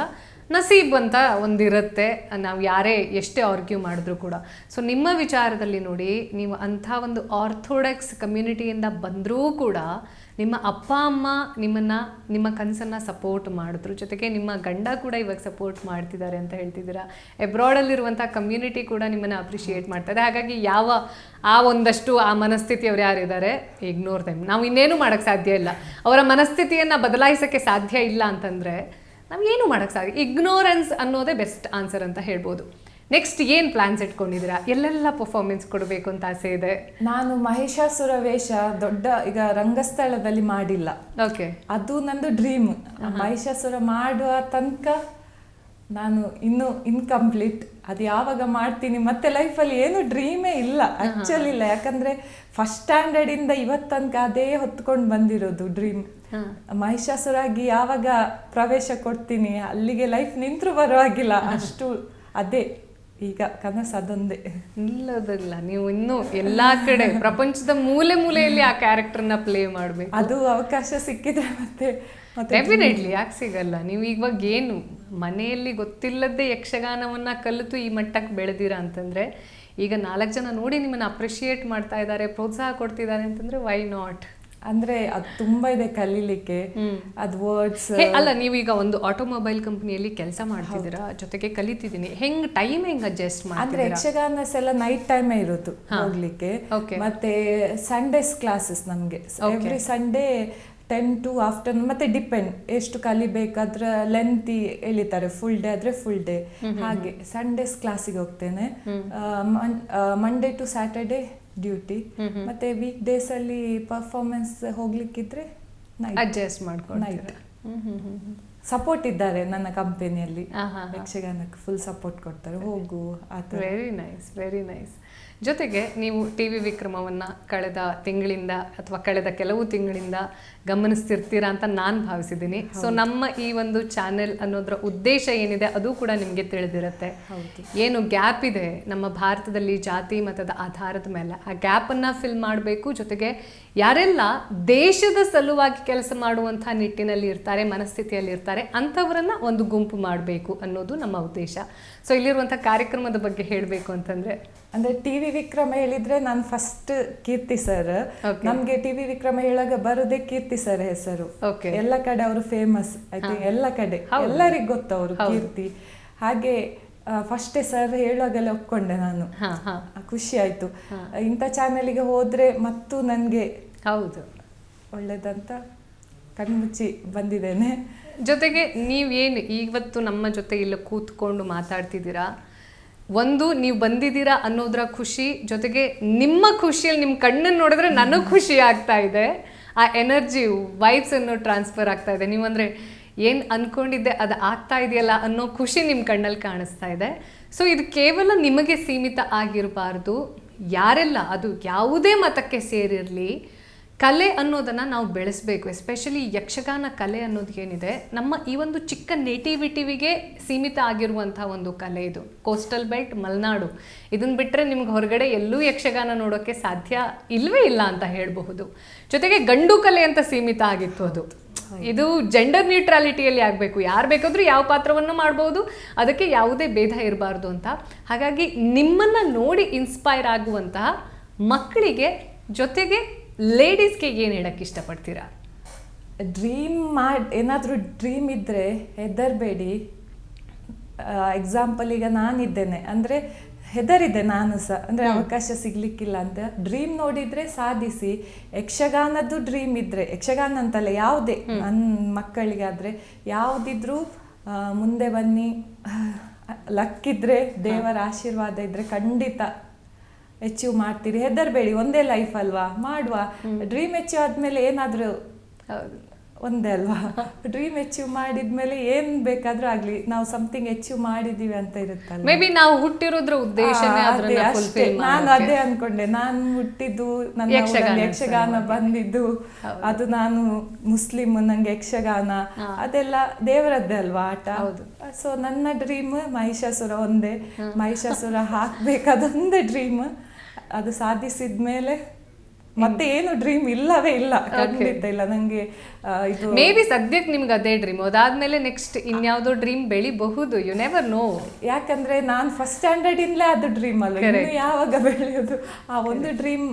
ನಸೀಬ್ ಅಂತ ಒಂದಿರುತ್ತೆ, ನಾವು ಯಾರೇ ಎಷ್ಟೇ ಆರ್ಗ್ಯೂ ಮಾಡಿದ್ರು ಕೂಡ. ಸೊ ನಿಮ್ಮ ವಿಚಾರದಲ್ಲಿ ನೋಡಿ, ನೀವು ಅಂಥ ಒಂದು ಆರ್ಥೋಡಾಕ್ಸ್ ಕಮ್ಯುನಿಟಿಯಿಂದ ಬಂದರೂ ಕೂಡ ನಿಮ್ಮ ಅಪ್ಪ ಅಮ್ಮ ನಿಮ್ಮ ಕನಸನ್ನು ಸಪೋರ್ಟ್ ಮಾಡಿದ್ರು, ಜೊತೆಗೆ ನಿಮ್ಮ ಗಂಡ ಕೂಡ ಇವಾಗ ಸಪೋರ್ಟ್ ಮಾಡ್ತಿದ್ದಾರೆ ಅಂತ ಹೇಳ್ತಿದ್ದೀರಾ. ಎಬ್ರಾಡಲ್ಲಿರುವಂಥ ಕಮ್ಯುನಿಟಿ ಕೂಡ ನಿಮ್ಮನ್ನು ಅಪ್ರಿಷಿಯೇಟ್ ಮಾಡ್ತಾರೆ. ಹಾಗಾಗಿ ಒಂದಷ್ಟು ಆ ಮನಸ್ಥಿತಿಯವ್ರು ಯಾರಿದ್ದಾರೆ, ಇಗ್ನೋರ್ ದೆಮ್. ನಾವು ಇನ್ನೇನು ಮಾಡೋಕ್ಕೆ ಸಾಧ್ಯ ಇಲ್ಲ. ಅವರ ಮನಸ್ಥಿತಿಯನ್ನು ಬದಲಾಯಿಸೋಕ್ಕೆ ಸಾಧ್ಯ ಇಲ್ಲ ಅಂತಂದರೆ ನಾವು ಏನು ಮಾಡೋಕ್ಕೆ ಸಾಧ್ಯ. ಇಗ್ನೋರೆನ್ಸ್ ಅನ್ನೋದೇ ಬೆಸ್ಟ್ ಆನ್ಸರ್ ಅಂತ ಹೇಳ್ಬೋದು. ನೆಕ್ಸ್ಟ್ ಏನು ಪ್ಲಾನ್ಸ್ ಇಟ್ಕೊಂಡಿದ್ದೀರಾ? ಎಲ್ಲೆಲ್ಲ ಪರ್ಫಾರ್ಮೆನ್ಸ್ ಕೊಡಬೇಕು ಅಂತ ಆಸೆ ಇದೆ? ನಾನು ಮಹಿಷಾಸುರ ವೇಷ ದೊಡ್ಡ ಈಗ ರಂಗಸ್ಥಳದಲ್ಲಿ ಮಾಡಿಲ್ಲ. ಓಕೆ, ಅದು ನಂದು ಡ್ರೀಮ್. ಮಹಿಷಾಸುರ ಮಾಡುವ ತನಕ ನಾನು ಇನ್ನೂ ಇನ್ಕಂಪ್ಲೀಟ್. ಅದು ಯಾವಾಗ ಮಾಡ್ತೀನಿ, ಮತ್ತೆ ಲೈಫಲ್ಲಿ ಏನು ಡ್ರೀಮೇ ಇಲ್ಲ ಆಕ್ಚುಲಿ ಇಲ್ಲ. ಯಾಕಂದ್ರೆ ಫಸ್ಟ್ ಸ್ಟ್ಯಾಂಡರ್ಡ್ ಇಂದ ಇವತ್ತು ತನಕ ಅದೇ ಹೊತ್ಕೊಂಡು ಬಂದಿರೋದು ಡ್ರೀಮ್. ಮಹಿಷಾಸುರಾಗಿ ಯಾವಾಗ ಪ್ರವೇಶ ಕೊಡ್ತೀನಿ ಅಲ್ಲಿಗೆ ಲೈಫ್ ನಿಂತರೂ ಬರುವಾಗಿಲ್ಲ, ಅಷ್ಟು ಅದೇ ಈಗ ಕನಸು, ಅದೊಂದೇ. ನಿಲ್ಲೋದಿಲ್ಲ, ನೀವು ಇನ್ನೂ ಎಲ್ಲಾ ಕಡೆ ಪ್ರಪಂಚದ ಮೂಲೆಯಲ್ಲಿ ಆ ಕ್ಯಾರೆಕ್ಟರ್ನ ಪ್ಲೇ ಮಾಡಬೇಕು. ಅದು ಅವಕಾಶ ಸಿಕ್ಕಿದ್ರೆ ಮತ್ತೆ ಡೆಫಿನೆಟ್ಲಿ ಯಾಕೆ ಸಿಗಲ್ಲ. ನೀವು ಇವಾಗ ಏನು ಮನೆಯಲ್ಲಿ ಗೊತ್ತಿಲ್ಲದೆ ಯಕ್ಷಗಾನವನ್ನ ಕಲಿತು ಈ ಮಟ್ಟಕ್ಕೆ ಬೆಳೆದಿರಾ ಅಂತಂದ್ರೆ, ಈಗ 4 ಜನ ನೋಡಿ ನಿಮ್ಮನ್ನ ಅಪ್ರಿಷಿಯೇಟ್ ಮಾಡ್ತಾ ಇದ್ದಾರೆ, ಪ್ರೋತ್ಸಾಹ ಕೊಡ್ತಿದ್ದಾರೆ ಅಂತಂದ್ರೆ ವೈ ನಾಟ್? ಅಂದ್ರೆ ಅದು ತುಂಬಾ ಇದೆ ಕಲೀಲಿಕ್ಕೆ. ಅದು ವರ್ಡ್ಸ್ ಅಲ್ಲ, ನೀವೀಗ ಒಂದು ಆಟೋಮೊಬೈಲ್ ಕಂಪನಿಯಲ್ಲಿ ಕೆಲಸ ಮಾಡ್ತಿದ್ದೀರಾ, ಜೊತೆಗೆ ಕಲಿತಿದ್ದೀನಿ, ಟೈಮ್ ಹೆಂಗ್ ಅಡ್ಜಸ್ಟ್ ಮಾಡಿ? ಅಂದ್ರೆ ಯಕ್ಷಗಾನಸ್ ಎಲ್ಲ ನೈಟ್ ಟೈಮೇ ಇರೋದು ಹೋಗ್ಲಿಕ್ಕೆ. ಮತ್ತೆ ಸಂಡೇಸ್ ಕ್ಲಾಸಸ್ ನಮ್ಗೆ ಎವ್ರಿ ಸಂಡೇ 10 to ಆಫ್ಟರ್ನೂನ್. ಮತ್ತೆ ಡಿಪೆಂಡ್ ಎಷ್ಟು ಕಲಿಬೇಕಾದ್ರೆ ಲೆಂತಿ ಎಳಿತಾರೆ, ಫುಲ್ ಡೇ ಆದ್ರೆ ಫುಲ್ ಡೇ. ಹಾಗೆ ಸಂಡೇಸ್ ಕ್ಲಾಸಿಗೆ ಹೋಗ್ತೇನೆ. Monday to Saturday duty. ಮತ್ತೆ ವೀಕ್ ಡೇಸ್ ಅಲ್ಲಿ ಪರ್ಫಾರ್ಮೆನ್ಸ್ ಹೋಗ್ಲಿಕ್ಕಿದ್ರೆ ಅಡ್ಜಸ್ಟ್ ಮಾಡ್ಕೊಂಡು ನೈಟ್. ಸಪೋರ್ಟ್ ಇದ್ದಾರೆ ನನ್ನ ಕಂಪನಿಯಲ್ಲಿ, ಯಕ್ಷಗಾನಕ್ಕೆ ಫುಲ್ ಸಪೋರ್ಟ್ ಕೊಡ್ತಾರೆ, ಹೋಗು ಆತರ. Very nice, very nice. ಜೊತೆಗೆ ನೀವು ಟಿವಿ ವಿಕ್ರಮವನ್ನು ಕಳೆದ ತಿಂಗಳಿಂದ ಅಥವಾ ಕಳೆದ ಕೆಲವು ತಿಂಗಳಿಂದ ಗಮನಿಸ್ತಿರ್ತೀರಾ ಅಂತ ನಾನು ಭಾವಿಸಿದ್ದೀನಿ. ಸೊ ನಮ್ಮ ಈ ಒಂದು ಚಾನೆಲ್ ಅನ್ನೋದ್ರ ಉದ್ದೇಶ ಏನಿದೆ ಅದು ಕೂಡ ನಿಮಗೆ ತಿಳಿದಿರುತ್ತೆ. ಏನು ಗ್ಯಾಪ್ ಇದೆ ನಮ್ಮ ಭಾರತದಲ್ಲಿ ಜಾತಿ ಮತದ ಆಧಾರದ ಮೇಲೆ, ಆ ಗ್ಯಾಪನ್ನು ಫಿಲ್ ಮಾಡಬೇಕು. ಜೊತೆಗೆ ಯಾರೆಲ್ಲ ದೇಶದ ಸಲುವಾಗಿ ಕೆಲಸ ಮಾಡುವಂಥ ನಿಟ್ಟಿನಲ್ಲಿ ಇರ್ತಾರೆ, ಮನಸ್ಥಿತಿಯಲ್ಲಿ ಇರ್ತಾರೆ, ಅಂಥವರನ್ನ ಒಂದು ಗುಂಪು ಮಾಡಬೇಕು ಅನ್ನೋದು ನಮ್ಮ ಉದ್ದೇಶ. ಸೊ ಇಲ್ಲಿರುವಂಥ ಕಾರ್ಯಕ್ರಮದ ಬಗ್ಗೆ ಹೇಳಬೇಕು ಅಂತಂದರೆ, ಅಂದ್ರೆ ಟಿವಿ ವಿಕ್ರಮ ಹೇಳಿದ್ರೆ ನಾನು ಫಸ್ಟ್ ಕೀರ್ತಿ ಸರ್. ನಮ್ಗೆ ಟಿವಿ ವಿಕ್ರಮ ಹೇಳಾಗ ಬರೋದೇ ಕೀರ್ತಿ ಸರ್ ಹೆಸರು. ಎಲ್ಲ ಕಡೆ ಅವರು ಫೇಮಸ್ ಆಯ್ತು, ಎಲ್ಲ ಕಡೆ ಎಲ್ಲರಿಗೂ ಗೊತ್ತವರು ಕೀರ್ತಿ. ಹಾಗೆ ಫಸ್ಟೇ ಸರ್ ಹೇಳುವಾಗೆಲ್ಲ ಒಪ್ಕೊಂಡೆ ನಾನು, ಖುಷಿ ಆಯ್ತು. ಇಂಥ ಚಾನೆಲ್ಗೆ ಹೋದ್ರೆ ಮತ್ತು ನನಗೆ ಹೌದು ಒಳ್ಳೇದಂತ ಕಣ್ಮುಚ್ಚಿ ಬಂದಿದ್ದೇನೆ. ಜೊತೆಗೆ ನೀವೇನು ಇವತ್ತು ನಮ್ಮ ಜೊತೆ ಇಲ್ಲ ಕೂತ್ಕೊಂಡು ಮಾತಾಡ್ತಿದ್ದೀರಾ, ಒಂದು ನೀವು ಬಂದಿದ್ದೀರಾ ಅನ್ನೋದ್ರ ಖುಷಿ, ಜೊತೆಗೆ ನಿಮ್ಮ ಖುಷಿಯಲ್ಲಿ ನಿಮ್ಮ ಕಣ್ಣನ್ನು ನೋಡಿದ್ರೆ ನನಗೆ ಖುಷಿ ಆಗ್ತಾ ಇದೆ. ಆ ಎನರ್ಜಿ ವೈಬ್ಸ್ ಅನ್ನೋ ಟ್ರಾನ್ಸ್ಫರ್ ಆಗ್ತಾ ಇದೆ. ನೀವು ಅಂದರೆ ಏನು ಅಂದ್ಕೊಂಡಿದ್ದೆ ಅದು ಆಗ್ತಾ ಇದೆಯಲ್ಲ ಅನ್ನೋ ಖುಷಿ ನಿಮ್ಮ ಕಣ್ಣಲ್ಲಿ ಕಾಣಿಸ್ತಾ ಇದೆ. ಸೊ ಇದು ಕೇವಲ ನಿಮಗೆ ಸೀಮಿತ ಆಗಿರಬಾರ್ದು. ಯಾರೆಲ್ಲ ಅದು ಯಾವುದೇ ಮತಕ್ಕೆ ಸೇರಿರಲಿ, ಕಲೆ ಅನ್ನೋದನ್ನು ನಾವು ಬೆಳೆಸಬೇಕು. ಎಸ್ಪೆಷಲಿ ಯಕ್ಷಗಾನ ಕಲೆ ಅನ್ನೋದು ಏನಿದೆ, ನಮ್ಮ ಈ ಒಂದು ಚಿಕ್ಕ ನೇಟಿವಿಟಿವಿಗೆ ಸೀಮಿತ ಆಗಿರುವಂಥ ಒಂದು ಕಲೆ ಇದು. ಕೋಸ್ಟಲ್ ಬೆಲ್ಟ್, ಮಲೆನಾಡು, ಇದನ್ನು ಬಿಟ್ಟರೆ ನಿಮ್ಗೆ ಹೊರಗಡೆ ಎಲ್ಲೂ ಯಕ್ಷಗಾನ ನೋಡೋಕ್ಕೆ ಸಾಧ್ಯ ಇಲ್ಲವೇ ಇಲ್ಲ ಅಂತ ಹೇಳಬಹುದು. ಜೊತೆಗೆ ಗಂಡು ಕಲೆ ಅಂತ ಸೀಮಿತ ಆಗಿತ್ತು ಅದು. ಇದು ಜೆಂಡರ್ ನ್ಯೂಟ್ರಾಲಿಟಿಯಲ್ಲಿ ಆಗಬೇಕು, ಯಾರು ಬೇಕಾದರೂ ಯಾವ ಪಾತ್ರವನ್ನು ಮಾಡ್ಬೋದು, ಅದಕ್ಕೆ ಯಾವುದೇ ಭೇದ ಇರಬಾರ್ದು ಅಂತ. ಹಾಗಾಗಿ ನಿಮ್ಮನ್ನು ನೋಡಿ ಇನ್ಸ್ಪೈರ್ ಆಗುವಂತಹ ಮಕ್ಕಳಿಗೆ ಜೊತೆಗೆ ಲೇಡೀಸ್ಗೆ ಏನು ಹೇಳಕ್ಕೆ ಇಷ್ಟಪಡ್ತೀರಾ? ಏನಾದರೂ ಡ್ರೀಮ್ ಇದ್ದರೆ ಹೆದರಬೇಡಿ. ಎಕ್ಸಾಂಪಲ್ ಈಗ ನಾನಿದ್ದೇನೆ ಅಂದರೆ ಹೆದರಿದ್ದೆ ನಾನು ಸಹ, ಅಂದರೆ ಅವಕಾಶ ಸಿಗ್ಲಿಕ್ಕಿಲ್ಲ ಅಂತ. ಡ್ರೀಮ್ ನೋಡಿದರೆ ಸಾಧಿಸಿ. ಯಕ್ಷಗಾನದ್ದು ಡ್ರೀಮ್ ಇದ್ದರೆ, ಯಕ್ಷಗಾನ ಅಂತಲ್ಲ ಯಾವುದೇ ನನ್ನ ಮಕ್ಕಳಿಗಾದರೆ ಯಾವುದಿದ್ರೂ ಮುಂದೆ ಬನ್ನಿ. ಲಕ್ಕಿದ್ರೆ, ದೇವರ ಆಶೀರ್ವಾದ ಇದ್ದರೆ ಖಂಡಿತ ಅಚೀವ್ ಮಾಡ್ತೀರಿ. ಹೆದರಬೇಡಿ, ಒಂದೇ ಲೈಫ್ ಅಲ್ವಾ, ಮಾಡುವ. ಡ್ರೀಮ್ ಅಚೀವ್ ಆದಮೇಲೆ ಏನಾದರೂ ಒಂದೇ ಅಲ್ವಾ, ಡ್ರೀಮ್ ಅಚೀವ್ ಮಾಡಿದ್ಮೇಲೆ ಏನ್ ಬೇಕಾದ್ರೂ ಆಗ್ಲಿ, ನಾವು ಸಮಥಿಂಗ್ ಅಚೀವ್ ಮಾಡಿದೀವಿ ಅಂತ ಇರುತ್ತಲ್ಲ. ಮೇ ಬಿ ನಾವು ಹುಟ್ಟಿರೋದ್ರ ಉದ್ದೇಶನೇ ನಾನು ಅದೇ ಅನ್ಕೊಂಡೆ. ನಾನು ಹುಟ್ಟಿದ್ದು ನನ್ನ ಯಕ್ಷಗಾನ ಬಂದಿದ್ದು, ಅದು ನಾನು ಮುಸ್ಲಿಂ, ನಂಗೆ ಯಕ್ಷಗಾನ ಅದೆಲ್ಲ ದೇವರದ್ದೇ ಅಲ್ವಾ ಆಟ. ಸೊ ನನ್ನ ಡ್ರೀಮ್ ಮಹಿಷಾಸುರ ಒಂದೇ, ಮಹಿಷಾಸುರ ಹಾಕ್ಬೇಕಾದೊಂದೇ ಡ್ರೀಮ್. ಅದು ಸಾಧಿಸಿದ್ಮೇಲೆ ಮತ್ತೆ ಏನು ಡ್ರೀಮ್ ಇಲ್ಲವೇ ಇಲ್ಲ, ಖಂಡಿತ ಇಲ್ಲ ನಂಗೆ. ಇದು ಮೇ ಬಿ ಸದ್ಯಕ್ಕೆ ನಿಮ್ಗೆ ಅದೇ ಡ್ರೀಮ್, ಅದಾದ್ಮೇಲೆ ನೆಕ್ಸ್ಟ್ ಇನ್ಯಾವುದೋ ಡ್ರೀಮ್ ಬೆಳಿಬಹುದು, ಯು ನೆವರ್ ನೋ. ಯಾಕಂದ್ರೆ ನಾನು ಫಸ್ಟ್ ಸ್ಟ್ಯಾಂಡರ್ಡ್ ಇಂದಲೇ ಅದು ಡ್ರೀಮ್ ಅಲ್ಲ, ಇನ್ನು ಯಾವಾಗ ಬೆಳೆಯೋದು, ಆ ಒಂದು ಡ್ರೀಮ್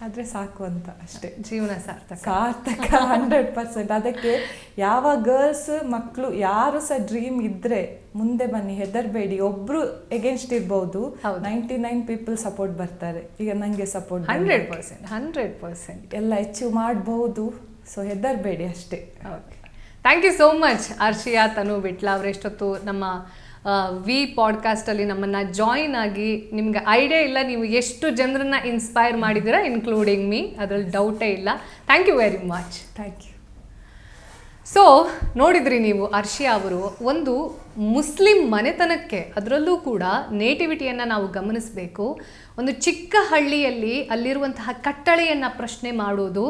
ಆದ್ರೆ ಸಾಕು ಅಂತ ಅಷ್ಟೇ. ಜೀವನ ಸಾರ್ಥಕ 100%. ಅದಕ್ಕೆ ಯಾವ ಗರ್ಲ್ಸ್ ಮಕ್ಕಳು ಯಾರು ಸಹ ಡ್ರೀಮ್ ಇದ್ರೆ ಮುಂದೆ ಬನ್ನಿ, ಹೆದರ್ಬೇಡಿ. ಒಬ್ರು ಎಗೇನ್ಸ್ಟ್ ಇರ್ಬೋದು, 99 ಪೀಪಲ್ ಸಪೋರ್ಟ್ ಬರ್ತಾರೆ. ಈಗ ನಂಗೆ ಸಪೋರ್ಟ್ 100% ಎಲ್ಲ ಅಚೀವ್ ಮಾಡಬಹುದು. ಸೊ ಹೆದರ್ಬೇಡಿ ಅಷ್ಟೇ. Okay, thank you so much Arshiya Tanu Vitla ಅವರೆಷ್ಟೊತ್ತು ನಮ್ಮ ವಿ ಪಾಡ್ಕಾಸ್ಟಲ್ಲಿ ನಮ್ಮನ್ನು ಜಾಯಿನ್ ಆಗಿ. ನಿಮ್ಗೆ ಐಡಿಯಾ ಇಲ್ಲ ನೀವು ಎಷ್ಟು ಜನರನ್ನ ಇನ್ಸ್ಪೈರ್ ಮಾಡಿದ್ದೀರಾ, ಇನ್ಕ್ಲೂಡಿಂಗ್ ಮೀ, ಅದರಲ್ಲಿ ಡೌಟೇ ಇಲ್ಲ. Thank you very much. Thank you. So ನೋಡಿದ್ರಿ ನೀವು, ಅರ್ಷಿಯಾ ಅವರು ಒಂದು ಮುಸ್ಲಿಂ ಮನೆತನಕ್ಕೆ, ಅದರಲ್ಲೂ ಕೂಡ ನೇಟಿವಿಟಿಯನ್ನು ನಾವು ಗಮನಿಸಬೇಕು. ಒಂದು ಚಿಕ್ಕ ಹಳ್ಳಿಯಲ್ಲಿ ಅಲ್ಲಿರುವಂತಹ ಕಟ್ಟಳೆಯನ್ನು ಪ್ರಶ್ನೆ ಮಾಡೋದು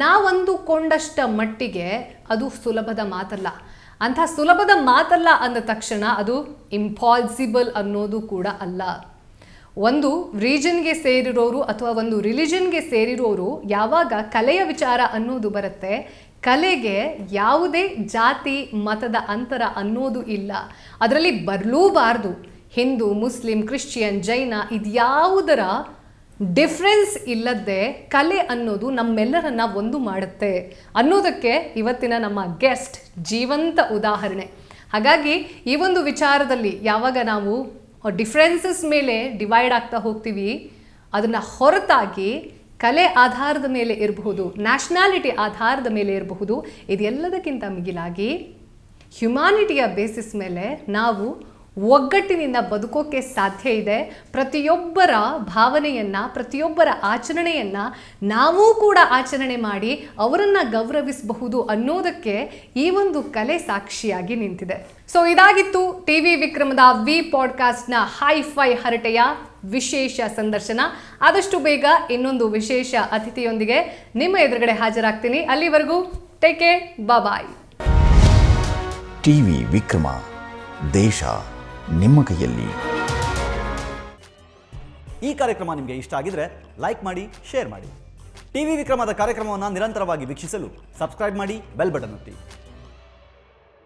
ನಾವಂದುಕೊಂಡಷ್ಟ ಮಟ್ಟಿಗೆ ಅದು ಸುಲಭದ ಮಾತಲ್ಲ. ಅಂಥ ಸುಲಭದ ಮಾತಲ್ಲ ಅಂದ ತಕ್ಷಣ ಅದು ಇಂಪಾಸಿಬಲ್ ಅನ್ನೋದು ಕೂಡ ಅಲ್ಲ. ಒಂದು ರೀಜನ್ಗೆ ಸೇರಿರೋರು ಅಥವಾ ಒಂದು ರಿಲಿಜನ್ಗೆ ಸೇರಿರೋರು ಯಾವಾಗ ಕಲೆಯ ವಿಚಾರ ಅನ್ನೋದು ಬರುತ್ತೆ, ಕಲೆಗೆ ಯಾವುದೇ ಜಾತಿ ಮತದ ಅಂತರ ಅನ್ನೋದು ಇಲ್ಲ, ಅದರಲ್ಲಿ ಬರಲೂಬಾರ್ದು. ಹಿಂದೂ, ಮುಸ್ಲಿಂ, ಕ್ರಿಶ್ಚಿಯನ್, ಜೈನ ಇದ್ಯಾವುದರ ಡಿಫ್ರೆನ್ಸ್ ಇಲ್ಲದೆ ಕಲೆ ಅನ್ನೋದು ನಮ್ಮೆಲ್ಲರನ್ನ ಒಂದು ಮಾಡುತ್ತೆ ಅನ್ನೋದಕ್ಕೆ ಇವತ್ತಿನ ನಮ್ಮ ಗೆಸ್ಟ್ ಜೀವಂತ ಉದಾಹರಣೆ. ಹಾಗಾಗಿ ಈ ಒಂದು ವಿಚಾರದಲ್ಲಿ ಯಾವಾಗ ನಾವು ಡಿಫ್ರೆನ್ಸಸ್ ಮೇಲೆ ಡಿವೈಡ್ ಆಗ್ತಾ ಹೋಗ್ತೀವಿ, ಅದನ್ನು ಹೊರತಾಗಿ ಕಲೆ ಆಧಾರದ ಮೇಲೆ ಇರಬಹುದು, ನ್ಯಾಷನಾಲಿಟಿ ಆಧಾರದ ಮೇಲೆ ಇರಬಹುದು, ಇದೆಲ್ಲದಕ್ಕಿಂತ ಮಿಗಿಲಾಗಿ ಹ್ಯುಮ್ಯಾನಿಟಿಯ ಬೇಸಿಸ್ ಮೇಲೆ ನಾವು ಒಗ್ಗಟ್ಟಿನಿಂದ ಬದುಕೋಕೆ ಸಾಧ್ಯ ಇದೆ. ಪ್ರತಿಯೊಬ್ಬರ ಭಾವನೆಯನ್ನು, ಪ್ರತಿಯೊಬ್ಬರ ಆಚರಣೆಯನ್ನು ನಾವು ಕೂಡ ಆಚರಣೆ ಮಾಡಿ ಅವರನ್ನು ಗೌರವಿಸಬಹುದು ಅನ್ನೋದಕ್ಕೆ ಈ ಒಂದು ಕಲೆ ಸಾಕ್ಷಿಯಾಗಿ ನಿಂತಿದೆ. ಸೊ ಇದಾಗಿತ್ತು ಟಿವಿ ವಿಕ್ರಮದ ವಿ ಪಾಡ್ಕಾಸ್ಟ್ನ ಹೈ-ಫೈ ಹರಟೆಯ ವಿಶೇಷ ಸಂದರ್ಶನ. ಆದಷ್ಟು ಬೇಗ ಇನ್ನೊಂದು ವಿಶೇಷ ಅತಿಥಿಯೊಂದಿಗೆ ನಿಮ್ಮ ಎದುರುಗಡೆ ಹಾಜರಾಗ್ತೀನಿ. ಅಲ್ಲಿವರೆಗೂ ಟೇಕ್ ಕೇರ್, ಬಾಯ್. ಟಿವಿ ವಿಕ್ರಮ, ದೇಶ ನಿಮ್ಮ ಕೈಯಲ್ಲಿ. ಈ ಕಾರ್ಯಕ್ರಮ ನಿಮಗೆ ಇಷ್ಟ ಆಗಿದ್ರೆ ಲೈಕ್ ಮಾಡಿ, ಶೇರ್ ಮಾಡಿ. ಟಿವಿ ವಿಕ್ರಮದ ಕಾರ್ಯಕ್ರಮವನ್ನು ನಿರಂತರವಾಗಿ ವೀಕ್ಷಿಸಲು ಸಬ್ಸ್ಕ್ರೈಬ್ ಮಾಡಿ, ಬೆಲ್ ಬಟನ್ ಒತ್ತಿ.